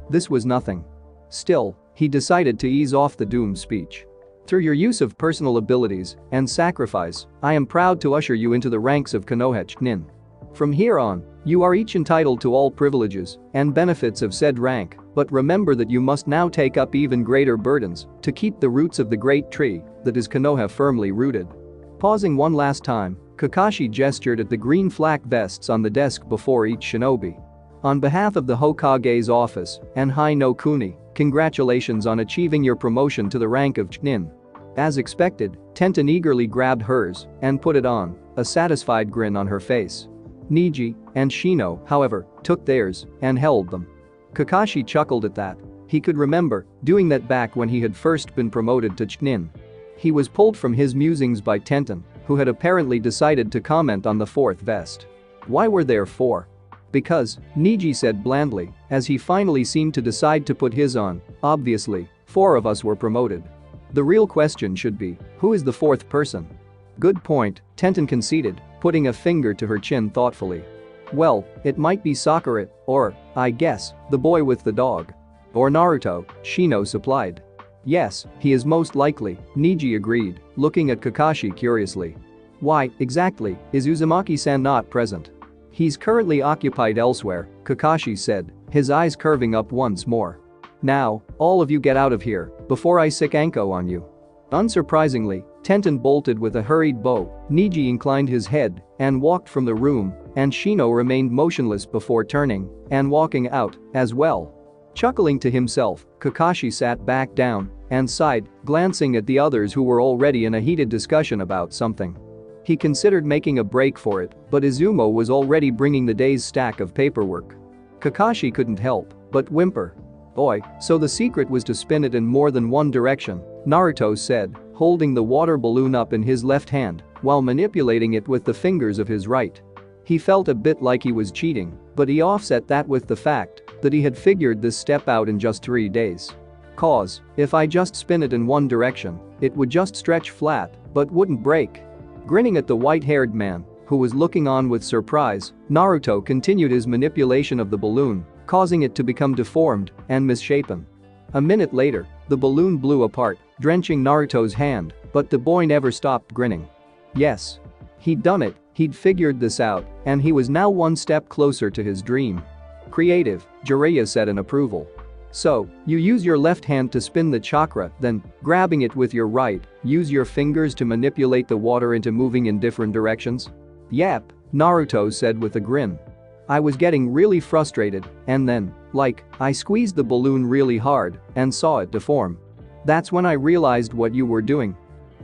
This was nothing. Still, he decided to ease off the doomed speech. Through your use of personal abilities and sacrifice, I am proud to usher you into the ranks of Konoha Chunin. From here on, you are each entitled to all privileges and benefits of said rank, but remember that you must now take up even greater burdens to keep the roots of the great tree that is Konoha firmly rooted. Pausing one last time, Kakashi gestured at the green flak vests on the desk before each shinobi. On behalf of the Hokage's office and Hai no Kuni, congratulations on achieving your promotion to the rank of Chunin. As expected, Tenten eagerly grabbed hers and put it on, a satisfied grin on her face. Niji and Shino, however, took theirs and held them. Kakashi chuckled at that. He could remember doing that back when he had first been promoted to Chunin. He was pulled from his musings by Tenten, who had apparently decided to comment on the 4th vest. Why were there 4? Because, Niji said blandly, as he finally seemed to decide to put his on, obviously, 4 of us were promoted. The real question should be, who is the 4th person? Good point, Tenten conceded, putting a finger to her chin thoughtfully. Well, it might be Sakura, or, I guess, the boy with the dog. Or Naruto, Shino supplied. Yes, he is most likely, Niji agreed, looking at Kakashi curiously. Why, exactly, is Uzumaki-san not present? He's currently occupied elsewhere, Kakashi said, his eyes curving up once more. Now, all of you get out of here, before I sick Anko on you. Unsurprisingly, Tenten bolted with a hurried bow, Niji inclined his head and walked from the room, and Shino remained motionless before turning and walking out as well. Chuckling to himself, Kakashi sat back down and sighed, glancing at the others who were already in a heated discussion about something. He considered making a break for it, but Izumo was already bringing the day's stack of paperwork. Kakashi couldn't help but whimper. "Oi, so the secret was to spin it in more than one direction," Naruto said, holding the water balloon up in his left hand while manipulating it with the fingers of his right. He felt a bit like he was cheating, but he offset that with the fact that he had figured this step out in just 3 days. "'Cause, if I just spin it in one direction, it would just stretch flat, but wouldn't break." Grinning at the white-haired man, who was looking on with surprise, Naruto continued his manipulation of the balloon, causing it to become deformed and misshapen. A minute later, the balloon blew apart, drenching Naruto's hand, but the boy never stopped grinning. Yes. He'd done it, he'd figured this out, and he was now one step closer to his dream. "Creative," Jiraiya said in approval. "So, you use your left hand to spin the chakra, then, grabbing it with your right, use your fingers to manipulate the water into moving in different directions?" "Yep," Naruto said with a grin. "I was getting really frustrated, and then, I squeezed the balloon really hard and saw it deform. That's when I realized what you were doing.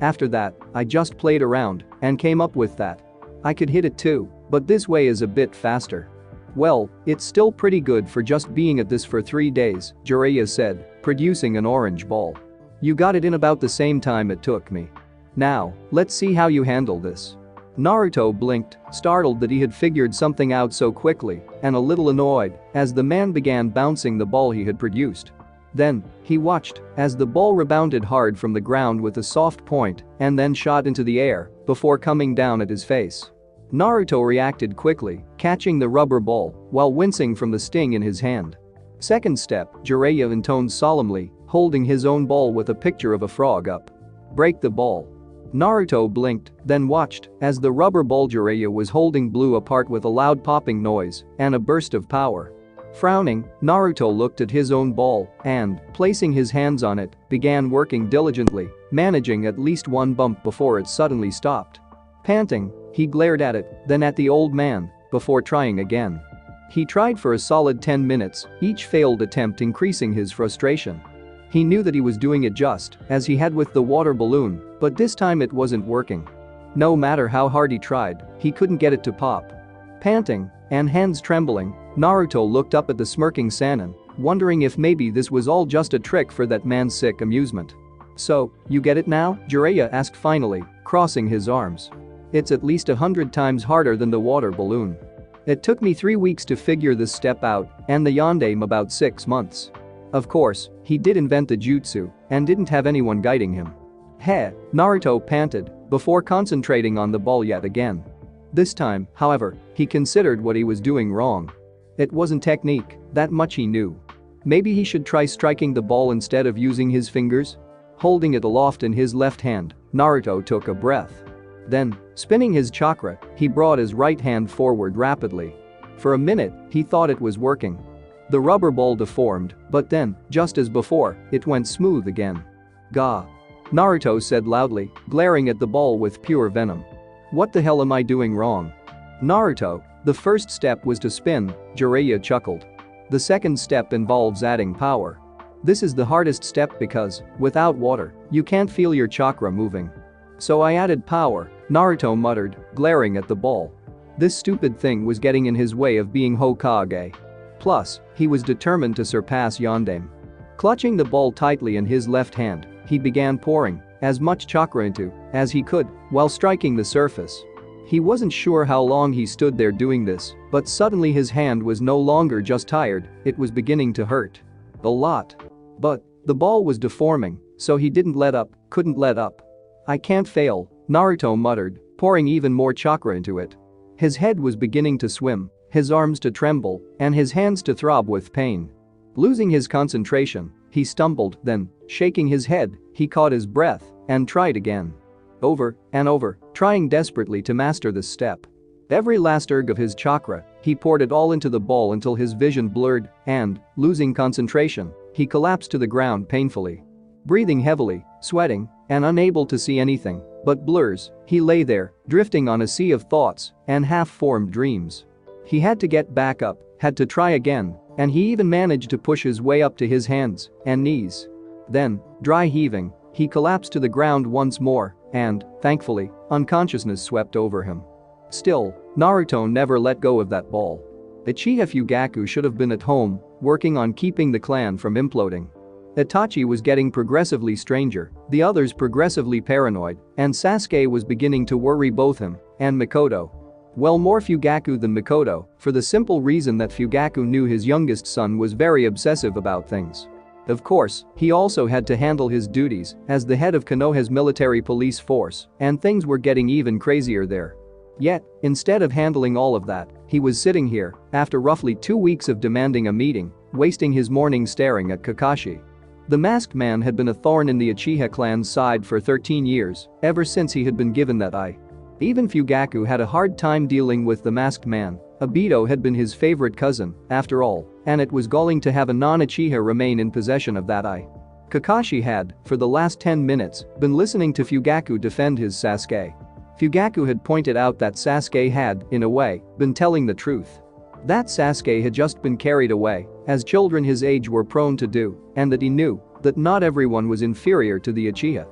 After that, I just played around and came up with that. I could hit it too, but this way is a bit faster." "Well, it's still pretty good for just being at this for 3 days," Jiraiya said, producing an orange ball. "You got it in about the same time it took me. Now, let's see how you handle this." Naruto blinked, startled that he had figured something out so quickly, and a little annoyed as the man began bouncing the ball he had produced. Then, he watched as the ball rebounded hard from the ground with a soft point and then shot into the air before coming down at his face. Naruto reacted quickly, catching the rubber ball while wincing from the sting in his hand. "Second step," Jiraiya intoned solemnly, holding his own ball with a picture of a frog up. "Break the ball." Naruto blinked, then watched as the rubber ball Jiraiya was holding blew apart with a loud popping noise and a burst of power. Frowning, Naruto looked at his own ball and, placing his hands on it, began working diligently, managing at least one bump before it suddenly stopped. Panting, he glared at it, then at the old man, before trying again. He tried for a solid 10 minutes, each failed attempt increasing his frustration. He knew that he was doing it just as he had with the water balloon, but this time it wasn't working. No matter how hard he tried, he couldn't get it to pop. Panting and hands trembling, Naruto looked up at the smirking Sannin, wondering if maybe this was all just a trick for that man's sick amusement. "So, you get it now?" Jiraiya asked finally, crossing his arms. "It's at least 100 times harder than the water balloon. It took me 3 weeks to figure this step out, and the yondaime about 6 months. Of course, he did invent the jutsu and didn't have anyone guiding him." "Heh," Naruto panted before concentrating on the ball yet again. This time, however, he considered what he was doing wrong. It wasn't technique, that much he knew. Maybe he should try striking the ball instead of using his fingers? Holding it aloft in his left hand, Naruto took a breath. Then, spinning his chakra, he brought his right hand forward rapidly. For a minute, he thought it was working. The rubber ball deformed, but then, just as before, it went smooth again. "Gah!" Naruto said loudly, glaring at the ball with pure venom. "What the hell am I doing wrong?" "Naruto, the first step was to spin," Jiraiya chuckled. "The second step involves adding power. This is the hardest step because, without water, you can't feel your chakra moving. So I added power," Naruto muttered, glaring at the ball. This stupid thing was getting in his way of being Hokage. Plus, he was determined to surpass Yondaime. Clutching the ball tightly in his left hand, he began pouring as much chakra into as he could while striking the surface. He wasn't sure how long he stood there doing this, but suddenly his hand was no longer just tired, it was beginning to hurt. A lot. But the ball was deforming, so he couldn't let up. "I can't fail," Naruto muttered, pouring even more chakra into it. His head was beginning to swim, his arms to tremble, and his hands to throb with pain. Losing his concentration, he stumbled, then, shaking his head, he caught his breath and tried again. Over and over, trying desperately to master this step. Every last erg of his chakra, he poured it all into the ball until his vision blurred and, losing concentration, he collapsed to the ground painfully. Breathing heavily, sweating, and unable to see anything, But blurs, he lay there, drifting on a sea of thoughts and half-formed dreams. He had to get back up, had to try again, and he even managed to push his way up to his hands and knees. Then, dry heaving, he collapsed to the ground once more, and, thankfully, unconsciousness swept over him. Still, Naruto never let go of that ball. Uchiha Fugaku should have been at home, working on keeping the clan from imploding. Itachi was getting progressively stranger, the others progressively paranoid, and Sasuke was beginning to worry both him and Mikoto. Well, more Fugaku than Mikoto, for the simple reason that Fugaku knew his youngest son was very obsessive about things. Of course, he also had to handle his duties as the head of Konoha's military police force, and things were getting even crazier there. Yet, instead of handling all of that, he was sitting here, after roughly 2 weeks of demanding a meeting, wasting his morning staring at Kakashi. The masked man had been a thorn in the Uchiha clan's side for 13 years, ever since he had been given that eye. Even Fugaku had a hard time dealing with the masked man. Obito had been his favorite cousin, after all, and it was galling to have a non-Uchiha remain in possession of that eye. Kakashi had, for the last 10 minutes, been listening to Fugaku defend his Sasuke. Fugaku had pointed out that Sasuke had, in a way, been telling the truth. That Sasuke had just been carried away, as children his age were prone to do, and that he knew that not everyone was inferior to the Uchiha.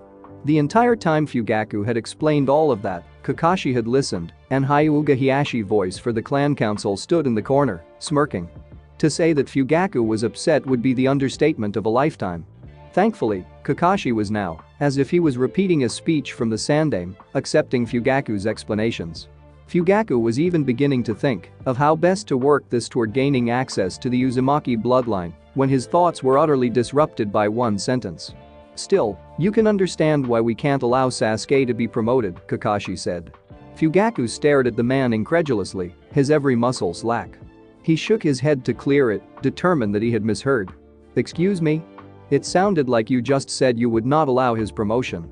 The entire time Fugaku had explained all of that, Kakashi had listened, and Hyuga Hiashi's voice for the clan council stood in the corner, smirking. To say that Fugaku was upset would be the understatement of a lifetime. Thankfully, Kakashi was now, as if he was repeating a speech from the Sandaime, accepting Fugaku's explanations. Fugaku was even beginning to think of how best to work this toward gaining access to the Uzumaki bloodline when his thoughts were utterly disrupted by one sentence. "Still, you can understand why we can't allow Sasuke to be promoted," Kakashi said. Fugaku stared at the man incredulously, his every muscle slack. He shook his head to clear it, determined that he had misheard. "Excuse me? It sounded like you just said you would not allow his promotion."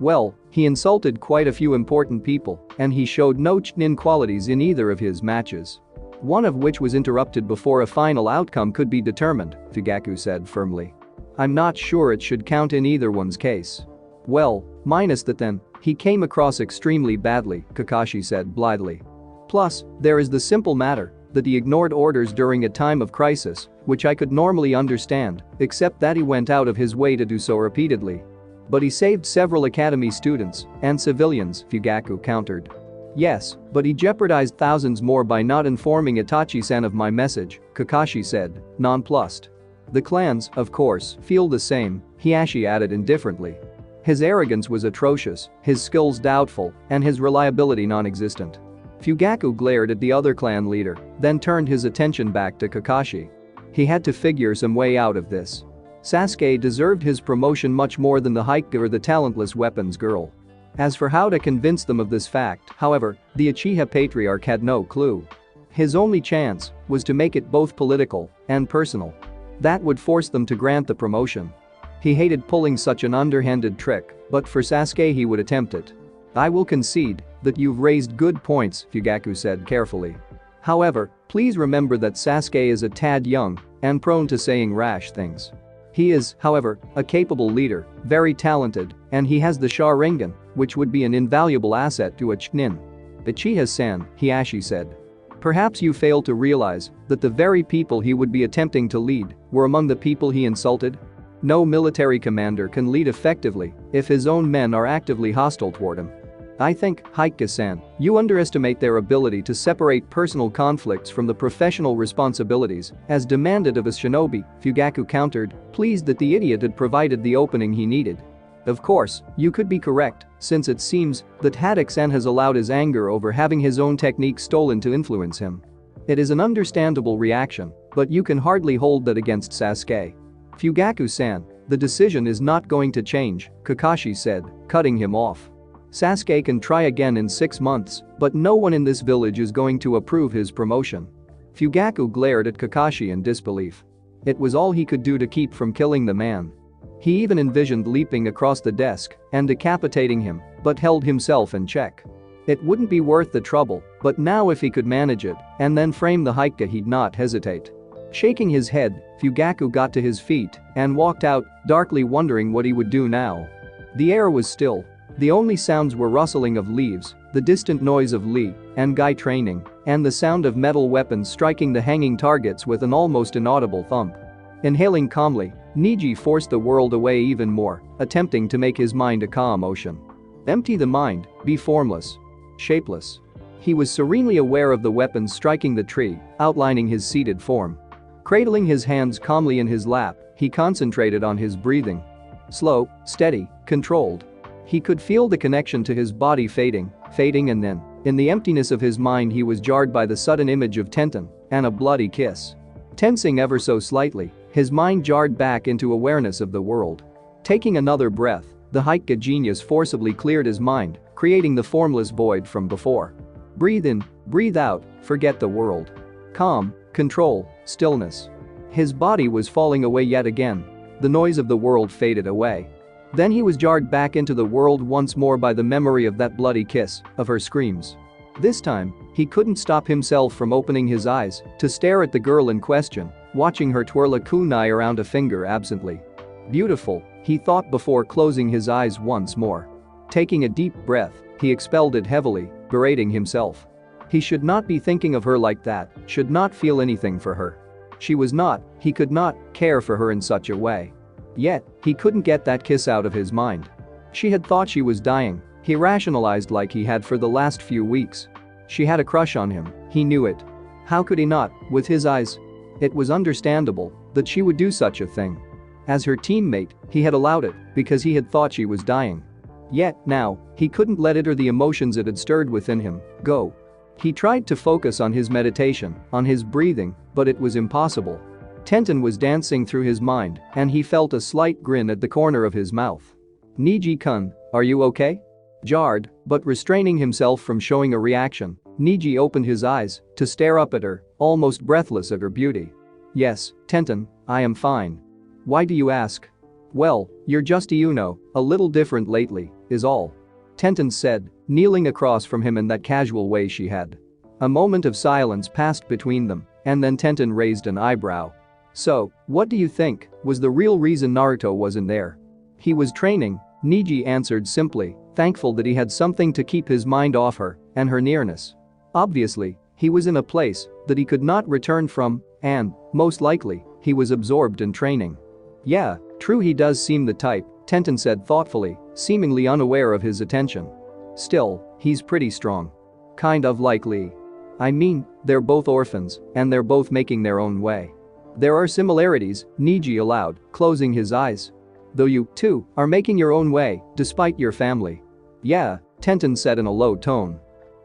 Well, he insulted quite a few important people, and he showed no Chunin qualities in either of his matches. One of which was interrupted before a final outcome could be determined, Fugaku said firmly. "I'm not sure it should count in either one's case." "Well, minus that then, he came across extremely badly," Kakashi said blithely. "Plus, there is the simple matter that he ignored orders during a time of crisis, which I could normally understand, except that he went out of his way to do so repeatedly. But he saved several academy students and civilians," Fugaku countered. "Yes, but he jeopardized thousands more by not informing Itachi-san of my message," Kakashi said, nonplussed. "The clans, of course, feel the same," Hiashi added indifferently. His arrogance was atrocious, his skills doubtful, and his reliability non-existent. Fugaku glared at the other clan leader, then turned his attention back to Kakashi. He had to figure some way out of this. Sasuke deserved his promotion much more than the Haikyuu or the talentless weapons girl. As for how to convince them of this fact, however, the Uchiha patriarch had no clue. His only chance was to make it both political and personal. That would force them to grant the promotion. He hated pulling such an underhanded trick, but for Sasuke he would attempt it. "I will concede that you've raised good points," Fugaku said carefully. "However, please remember that Sasuke is a tad young and prone to saying rash things. He is, however, a capable leader, very talented, and he has the Sharingan, which would be an invaluable asset to a Chunin." "Uchiha-san," Hiashi said. "Perhaps you fail to realize that the very people he would be attempting to lead were among the people he insulted? No military commander can lead effectively if his own men are actively hostile toward him. I think, Haikyuu-san, you underestimate their ability to separate personal conflicts from the professional responsibilities as demanded of a shinobi," Fugaku countered, pleased that the idiot had provided the opening he needed. "Of course, you could be correct, since it seems that Haddock-san has allowed his anger over having his own technique stolen to influence him. It is an understandable reaction, but you can hardly hold that against Sasuke. Fugaku-san, the decision is not going to change," Kakashi said, cutting him off. "Sasuke can try again in 6 months, but no one in this village is going to approve his promotion." Fugaku glared at Kakashi in disbelief. It was all he could do to keep from killing the man. He even envisioned leaping across the desk and decapitating him, but held himself in check. It wouldn't be worth the trouble, but now if he could manage it and then frame the Haikyuu, he'd not hesitate. Shaking his head, Fugaku got to his feet and walked out, darkly wondering what he would do now. The air was still, The only sounds were rustling of leaves, the distant noise of Lee and Guy training, and the sound of metal weapons striking the hanging targets with an almost inaudible thump. Inhaling calmly, Niji forced the world away even more, attempting to make his mind a calm ocean. Empty the mind, be formless. Shapeless. He was serenely aware of the weapons striking the tree, outlining his seated form. Cradling his hands calmly in his lap, he concentrated on his breathing. Slow, steady, controlled. He could feel the connection to his body fading and then, in the emptiness of his mind he was jarred by the sudden image of Tenten and a bloody kiss. Tensing ever so slightly, his mind jarred back into awareness of the world. Taking another breath, the Haitka genius forcibly cleared his mind, creating the formless void from before. Breathe in, breathe out, forget the world. Calm, control, stillness. His body was falling away yet again. The noise of the world faded away. Then he was jarred back into the world once more by the memory of that bloody kiss, of her screams. This time, he couldn't stop himself from opening his eyes to stare at the girl in question, watching her twirl a kunai around a finger absently. Beautiful, he thought before closing his eyes once more. Taking a deep breath, he expelled it heavily, berating himself. He should not be thinking of her like that, should not feel anything for her. He could not care for her in such a way. Yet, he couldn't get that kiss out of his mind. She had thought she was dying, he rationalized like he had for the last few weeks. She had a crush on him, he knew it. How could he not, with his eyes? It was understandable that she would do such a thing. As her teammate, he had allowed it because he had thought she was dying. Yet, now, he couldn't let it or the emotions it had stirred within him go. He tried to focus on his meditation, on his breathing, but it was impossible. Tenten was dancing through his mind, and he felt a slight grin at the corner of his mouth. Niji-kun, are you okay? Jarred, but restraining himself from showing a reaction, Niji opened his eyes to stare up at her, almost breathless at her beauty. Yes, Tenten, I am fine. Why do you ask? Well, you're just a little different lately, is all. Tenten said, kneeling across from him in that casual way she had. A moment of silence passed between them, and then Tenten raised an eyebrow. So, what do you think was the real reason Naruto wasn't there? He was training, Niji answered simply, thankful that he had something to keep his mind off her and her nearness. Obviously, he was in a place that he could not return from, and, most likely, he was absorbed in training. Yeah, true, he does seem the type, Tenten said thoughtfully, seemingly unaware of his attention. Still, he's pretty strong. Kind of like Lee. I mean, they're both orphans, and they're both making their own way. There are similarities, Niji allowed, closing his eyes. Though you, too, are making your own way, despite your family. Yeah, Tenten said in a low tone.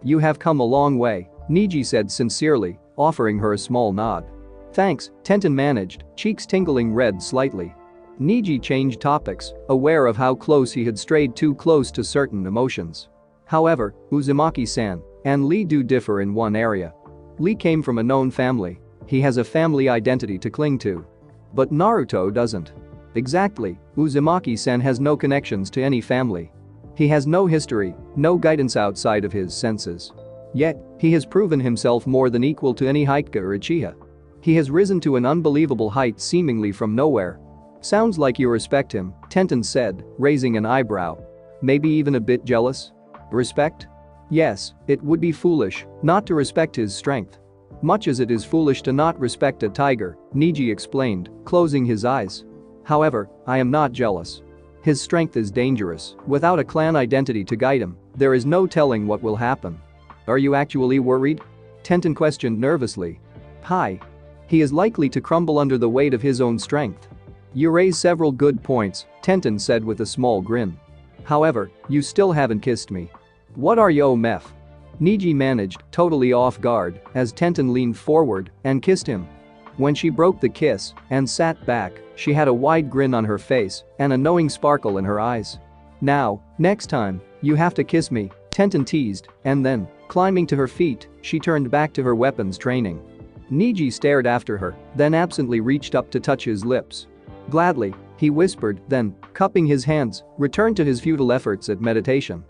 You have come a long way, Niji said sincerely, offering her a small nod. Thanks, Tenten managed, cheeks tingling red slightly. Niji changed topics, aware of how close he had strayed too close to certain emotions. However, Uzumaki-san and Lee do differ in one area. Lee came from a known family. He has a family identity to cling to. But Naruto doesn't. Exactly, Uzumaki-san has no connections to any family. He has no history, no guidance outside of his senses. Yet, he has proven himself more than equal to any Haitka or Uchiha. He has risen to an unbelievable height seemingly from nowhere. Sounds like you respect him, Tenten said, raising an eyebrow. Maybe even a bit jealous? Respect? Yes, it would be foolish not to respect his strength. Much as it is foolish to not respect a tiger, Niji explained, closing his eyes. However, I am not jealous. His strength is dangerous. Without a clan identity to guide him, there is no telling what will happen. Are you actually worried? Tenten questioned nervously. Hi. He is likely to crumble under the weight of his own strength. You raise several good points, Tenten said with a small grin. However, you still haven't kissed me. What are you, mef? Niji managed, totally off guard, as Tenten leaned forward and kissed him. When she broke the kiss and sat back, she had a wide grin on her face and a knowing sparkle in her eyes. Now, next time, you have to kiss me, Tenten teased, and then, climbing to her feet, she turned back to her weapons training. Niji stared after her, then absently reached up to touch his lips. Gladly, he whispered, then, cupping his hands, returned to his futile efforts at meditation.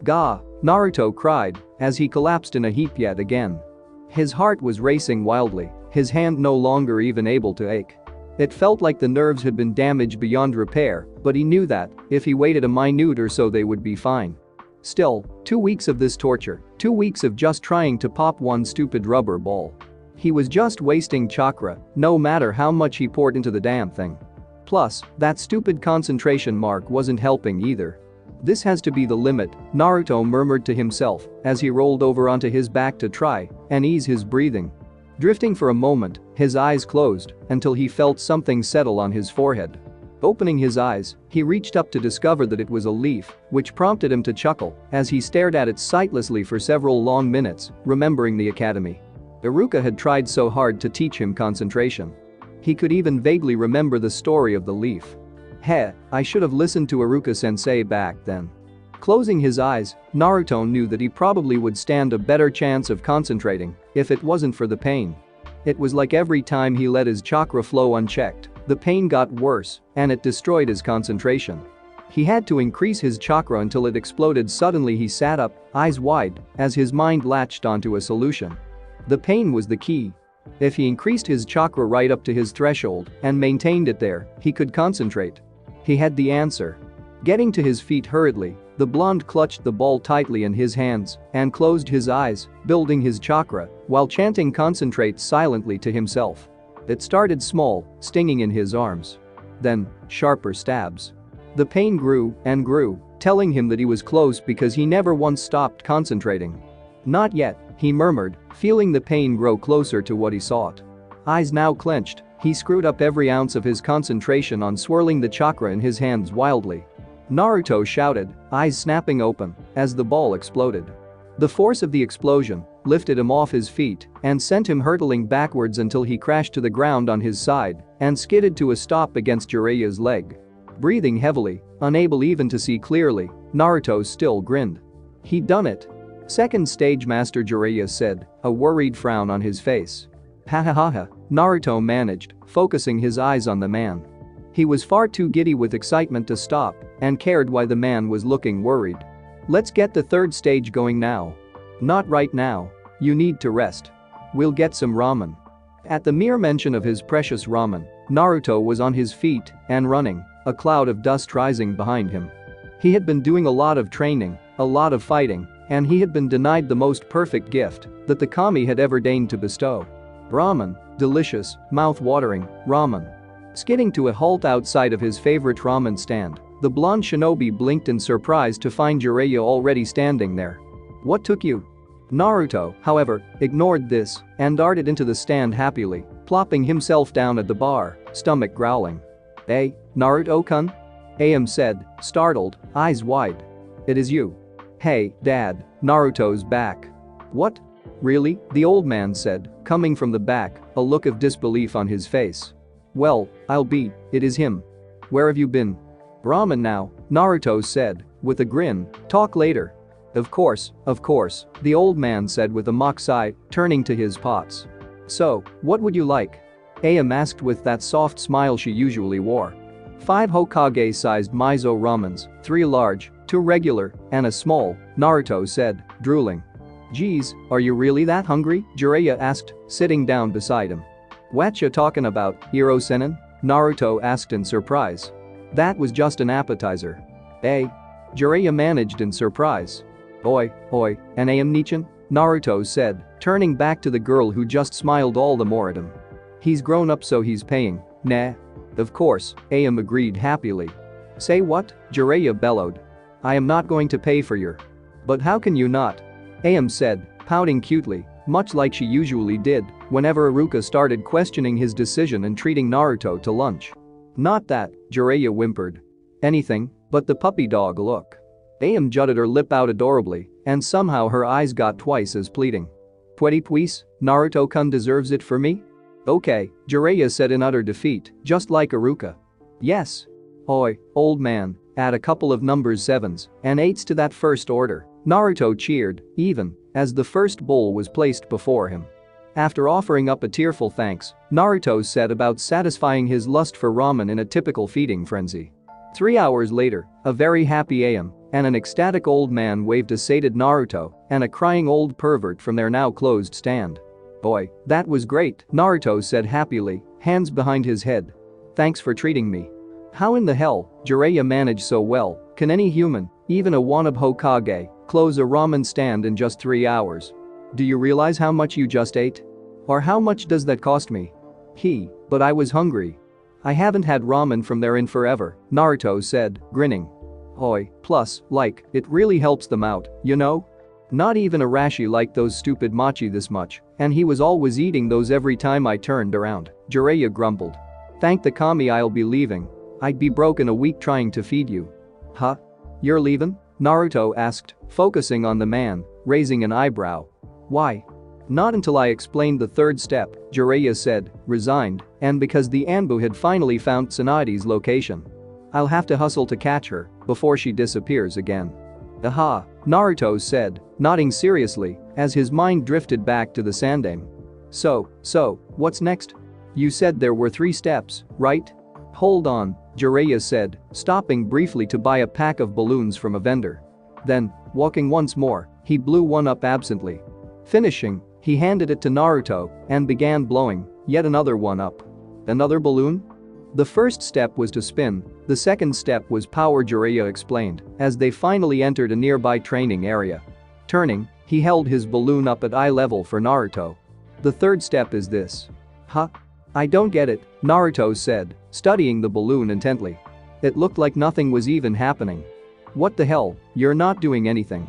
Gah! Naruto cried as he collapsed in a heap yet again. His heart was racing wildly, his hand no longer even able to ache. It felt like the nerves had been damaged beyond repair, but he knew that, if he waited a minute or so they would be fine. Still, 2 weeks of this torture, 2 weeks of just trying to pop one stupid rubber ball. He was just wasting chakra, no matter how much he poured into the damn thing. Plus, that stupid concentration mark wasn't helping either. This has to be the limit, Naruto murmured to himself as he rolled over onto his back to try and ease his breathing. Drifting for a moment, his eyes closed until he felt something settle on his forehead. Opening his eyes, he reached up to discover that it was a leaf, which prompted him to chuckle as he stared at it sightlessly for several long minutes, remembering the academy. Iruka had tried so hard to teach him concentration. He could even vaguely remember the story of the leaf. I should have listened to Iruka-sensei back then. Closing his eyes, Naruto knew that he probably would stand a better chance of concentrating if it wasn't for the pain. It was like every time he let his chakra flow unchecked, the pain got worse and it destroyed his concentration. He had to increase his chakra until it exploded. Suddenly he sat up, eyes wide, as his mind latched onto a solution. The pain was the key. If he increased his chakra right up to his threshold and maintained it there, he could concentrate. He had the answer. Getting to his feet hurriedly, the blonde clutched the ball tightly in his hands and closed his eyes, building his chakra while chanting "concentrate" silently to himself. It started small, stinging in his arms. Then, sharper stabs. The pain grew and grew, telling him that he was close because he never once stopped concentrating. "Not yet," he murmured, feeling the pain grow closer to what he sought. Eyes now clenched, he screwed up every ounce of his concentration on swirling the chakra in his hands wildly. Naruto shouted, eyes snapping open, as the ball exploded. The force of the explosion lifted him off his feet and sent him hurtling backwards until he crashed to the ground on his side and skidded to a stop against Jiraiya's leg. Breathing heavily, unable even to see clearly, Naruto still grinned. He'd done it. Second stage Master Jiraiya said, a worried frown on his face. Ha ha ha ha, Naruto managed, focusing his eyes on the man. He was far too giddy with excitement to stop and cared why the man was looking worried. Let's get the third stage going now. Not right now. You need to rest. We'll get some ramen. At the mere mention of his precious ramen, Naruto was on his feet and running, a cloud of dust rising behind him. He had been doing a lot of training, a lot of fighting, and he had been denied the most perfect gift that the kami had ever deigned to bestow. Ramen, delicious, mouth-watering, ramen. Skidding to a halt outside of his favorite ramen stand, the blonde shinobi blinked in surprise to find Jiraiya already standing there. What took you? Naruto, however, ignored this and darted into the stand happily, plopping himself down at the bar, stomach growling. Hey, Naruto-kun? Am said, startled, eyes wide. It is you. Hey, Dad, Naruto's back. What? Really? The old man said, coming from the back, a look of disbelief on his face. Well, it is him. Where have you been? Ramen now, Naruto said, with a grin, talk later. Of course, the old man said with a mock sigh, turning to his pots. So, what would you like? Am asked with that soft smile she usually wore. 5 Hokage-sized miso ramens, 3 large, 2 regular, and a small, Naruto said, drooling. Geez, are you really that hungry? Jiraiya asked, sitting down beside him. Whatcha talking about, Hiro-senin? Naruto asked in surprise. That was just an appetizer. Jiraiya managed in surprise. Oi, and Am Nichan? Naruto said, turning back to the girl who just smiled all the more at him. He's grown up so he's paying, nah. Of course, Am agreed happily. Say what? Jiraiya bellowed. I am not going to pay for your. But how can you not? Am said, pouting cutely, much like she usually did whenever Iruka started questioning his decision and treating Naruto to lunch. Not that, Jiraiya whimpered. Anything but the puppy dog look. Am jutted her lip out adorably, and somehow her eyes got twice as pleading. Pwetty puis, Naruto-kun deserves it for me? Okay, Jiraiya said in utter defeat, just like Iruka. Yes. Oi, old man, add a couple of numbers 7s and 8s to that first order, Naruto cheered, even as the first bowl was placed before him. After offering up a tearful thanks, Naruto set about satisfying his lust for ramen in a typical feeding frenzy. 3 hours later, a very happy Am and an ecstatic old man waved a sated Naruto and a crying old pervert from their now closed stand. Boy, that was great, Naruto said happily, hands behind his head. Thanks for treating me. How in the hell, Jiraiya managed so well? Can any human, even a wannabe Hokage, close a ramen stand in just 3 hours? Do you realize how much you just ate? Or how much does that cost me? But I was hungry. I haven't had ramen from there in forever, Naruto said, grinning. Oi, plus, it really helps them out, you know? Not even Arashi liked those stupid mochi this much, and he was always eating those every time I turned around, Jiraiya grumbled. Thank the kami I'll be leaving. I'd be broke in a week trying to feed you. Huh? You're leaving? Naruto asked, focusing on the man, raising an eyebrow. Why? Not until I explained the third step, Jiraiya said, resigned, and because the Anbu had finally found Tsunade's location. I'll have to hustle to catch her before she disappears again. Aha, Naruto said, nodding seriously as his mind drifted back to the Sandaime. So, what's next? You said there were 3 steps, right? Hold on, Jiraiya said, stopping briefly to buy a pack of balloons from a vendor. Then, walking once more, he blew one up absently. Finishing, he handed it to Naruto and began blowing yet another one up. Another balloon? The first step was to spin, the second step was power, Jiraiya explained, as they finally entered a nearby training area. Turning, he held his balloon up at eye level for Naruto. The third step is this. Huh? I don't get it, Naruto said, studying the balloon intently. It looked like nothing was even happening. What the hell, you're not doing anything.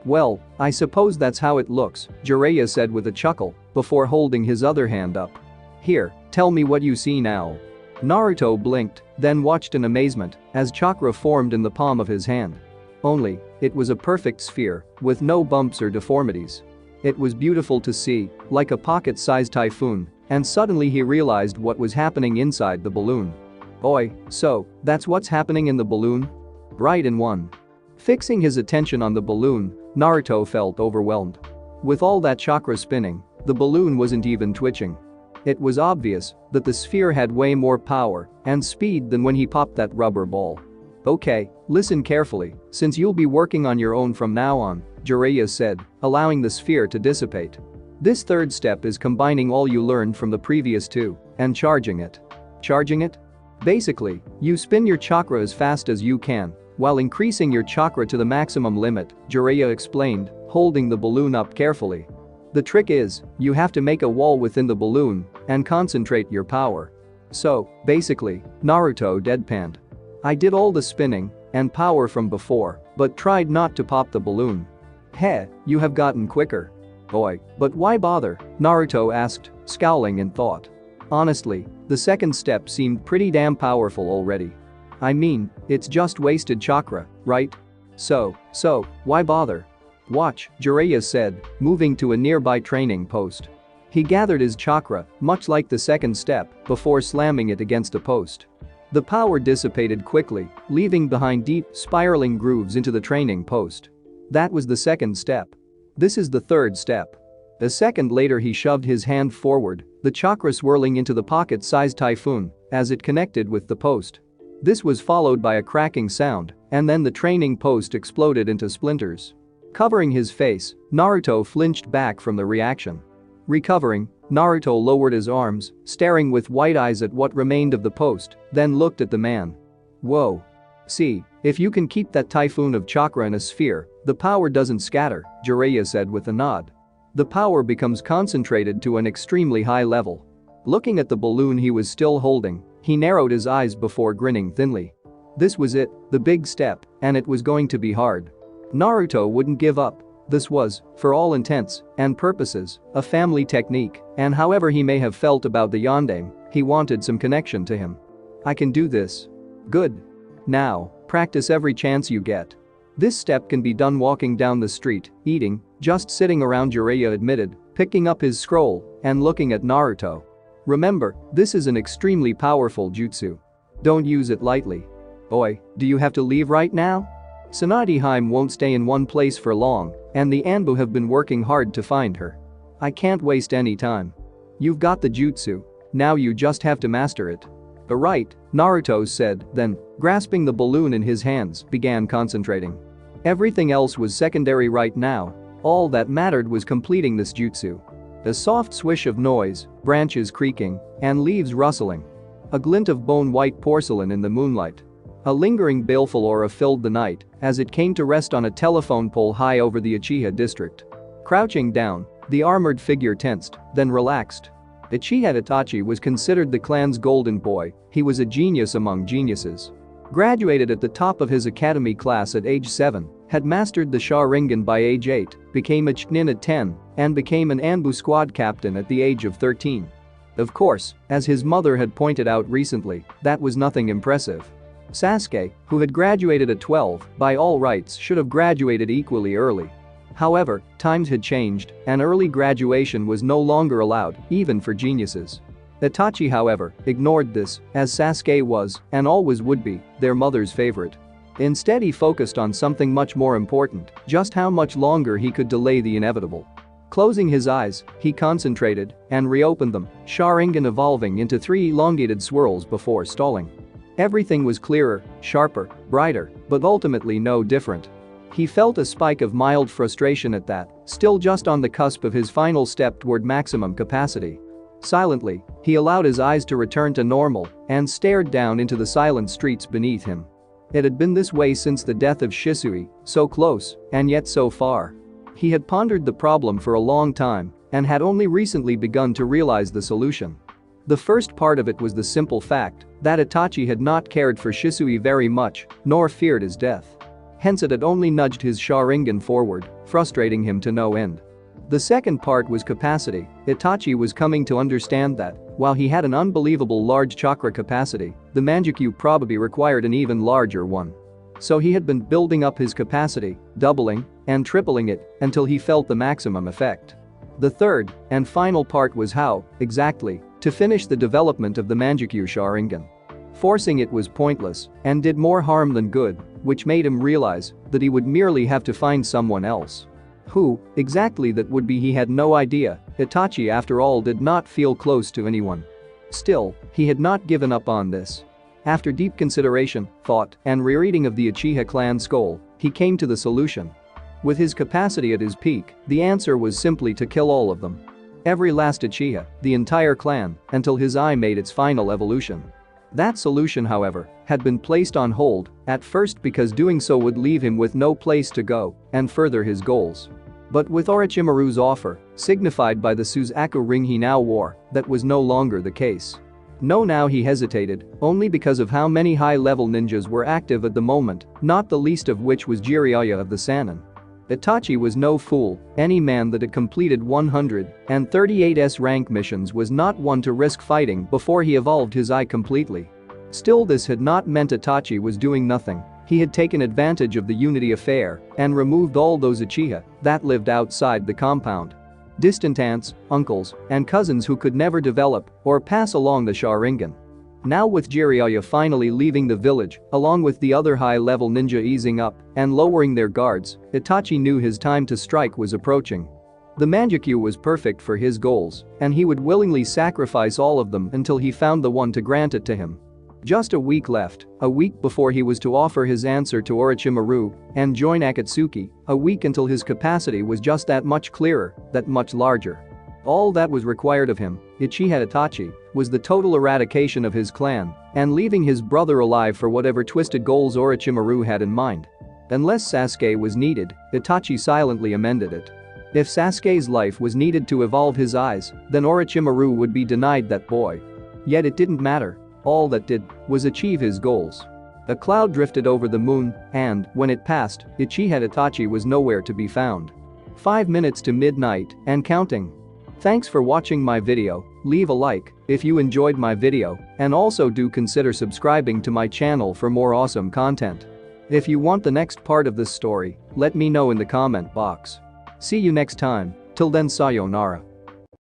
Well, I suppose that's how it looks, Jiraiya said with a chuckle, before holding his other hand up. Here, tell me what you see now. Naruto blinked, then watched in amazement as chakra formed in the palm of his hand. Only, it was a perfect sphere, with no bumps or deformities. It was beautiful to see, like a pocket-sized typhoon, and suddenly he realized what was happening inside the balloon. Oi, so, that's what's happening in the balloon? Right in one. Fixing his attention on the balloon, Naruto felt overwhelmed. With all that chakra spinning, the balloon wasn't even twitching. It was obvious that the sphere had way more power and speed than when he popped that rubber ball. Okay, listen carefully, since you'll be working on your own from now on, Jiraiya said, allowing the sphere to dissipate. This third step is combining all you learned from the previous 2 and charging it. Charging it? Basically, you spin your chakra as fast as you can while increasing your chakra to the maximum limit, Jiraiya explained, holding the balloon up carefully. The trick is, you have to make a wall within the balloon and concentrate your power. So, basically, Naruto deadpanned. I did all the spinning and power from before, but tried not to pop the balloon. Heh, you have gotten quicker. Boy, but why bother? Naruto asked, scowling in thought. Honestly, the second step seemed pretty damn powerful already. I mean, it's just wasted chakra, right? So, why bother? Watch, Jiraiya said, moving to a nearby training post. He gathered his chakra, much like the second step, before slamming it against a post. The power dissipated quickly, leaving behind deep, spiraling grooves into the training post. That was the second step. This is the third step. A second later he shoved his hand forward, the chakra swirling into the pocket-sized typhoon as it connected with the post. This was followed by a cracking sound, and then the training post exploded into splinters. Covering his face, Naruto flinched back from the reaction. Recovering, Naruto lowered his arms, staring with wide eyes at what remained of the post, then looked at the man. Whoa. See, if you can keep that typhoon of chakra in a sphere, the power doesn't scatter, Jiraiya said with a nod. The power becomes concentrated to an extremely high level. Looking at the balloon he was still holding, he narrowed his eyes before grinning thinly. This was it, the big step, and it was going to be hard. Naruto wouldn't give up. This was, for all intents and purposes, a family technique, and however he may have felt about the Yondaime, he wanted some connection to him. I can do this. Good. Now, practice every chance you get. This step can be done walking down the street, eating, just sitting around, Jiraiya admitted, picking up his scroll and looking at Naruto. Remember, this is an extremely powerful jutsu. Don't use it lightly. Boy, do you have to leave right now? Tsunade won't stay in one place for long, and the Anbu have been working hard to find her. I can't waste any time. You've got the jutsu. Now you just have to master it. Right, Naruto said, then, grasping the balloon in his hands, began concentrating. Everything else was secondary right now. All that mattered was completing this jutsu. A soft swish of noise, branches creaking, and leaves rustling. a glint of bone-white porcelain in the moonlight. A lingering baleful aura filled the night as it came to rest on a telephone pole high over the Uchiha district. Crouching down, the armored figure tensed, then relaxed. Uchiha Itachi was considered the clan's golden boy. He was a genius among geniuses. Graduated at the top of his academy class at age 7, had mastered the Sharingan by age 8, became a Chunin at 10, and became an Anbu squad captain at the age of 13. Of course, as his mother had pointed out recently, that was nothing impressive. Sasuke, who had graduated at 12, by all rights should have graduated equally early. However, times had changed, and early graduation was no longer allowed, even for geniuses. Itachi, however, ignored this, as Sasuke was, and always would be, their mother's favorite. Instead, he focused on something much more important, just how much longer he could delay the inevitable. Closing his eyes, he concentrated and reopened them, Sharingan evolving into 3 elongated swirls before stalling. Everything was clearer, sharper, brighter, but ultimately no different. He felt a spike of mild frustration at that, still just on the cusp of his final step toward maximum capacity. Silently, he allowed his eyes to return to normal and stared down into the silent streets beneath him. It had been this way since the death of Shisui, so close, and yet so far. He had pondered the problem for a long time and had only recently begun to realize the solution. The first part of it was the simple fact that Itachi had not cared for Shisui very much, nor feared his death. Hence it had only nudged his Sharingan forward, frustrating him to no end. The second part was capacity. Itachi was coming to understand that, while he had an unbelievable large chakra capacity, the Manjukyu probably required an even larger one. So he had been building up his capacity, doubling and tripling it until he felt the maximum effect. The third and final part was how, exactly, to finish the development of the Manjukyu Sharingan. Forcing it was pointless and did more harm than good, which made him realize that he would merely have to find someone else. Who exactly that would be, he had no idea. Itachi, after all, did not feel close to anyone. Still, he had not given up on this. After deep consideration, thought, and rereading of the Uchiha clan's goal, he came to the solution. With his capacity at his peak, the answer was simply to kill all of them. Every last Uchiha, the entire clan, until his eye made its final evolution. That solution, however, had been placed on hold, at first because doing so would leave him with no place to go and further his goals. But with Orochimaru's offer, signified by the Suzaku ring he now wore, that was no longer the case. No, now he hesitated, only because of how many high-level ninjas were active at the moment, not the least of which was Jiraiya of the Sannin. Itachi was no fool. Any man that had completed 138 S-rank missions was not one to risk fighting before he evolved his eye completely. Still, this had not meant Itachi was doing nothing. He had taken advantage of the unity affair and removed all those Uchiha that lived outside the compound. Distant aunts, uncles, and cousins who could never develop or pass along the Sharingan. Now, with Jiraiya finally leaving the village, along with the other high-level ninja easing up and lowering their guards, Itachi knew his time to strike was approaching. The Manjukyu was perfect for his goals, and he would willingly sacrifice all of them until he found the one to grant it to him. Just a week left, a week before he was to offer his answer to Orochimaru and join Akatsuki, a week until his capacity was just that much clearer, that much larger. All that was required of him, Uchiha Itachi, was the total eradication of his clan and leaving his brother alive for whatever twisted goals Orochimaru had in mind. Unless Sasuke was needed, Itachi silently amended it. If Sasuke's life was needed to evolve his eyes, then Orochimaru would be denied that boy. Yet it didn't matter. All that did was achieve his goals. A cloud drifted over the moon, and, when it passed, Uchiha Itachi was nowhere to be found. 5 minutes to midnight and counting. Thanks for watching my video. Leave a like if you enjoyed my video, and also do consider subscribing to my channel for more awesome content. If you want the next part of this story, let me know in the comment box. See you next time. Till then, sayonara.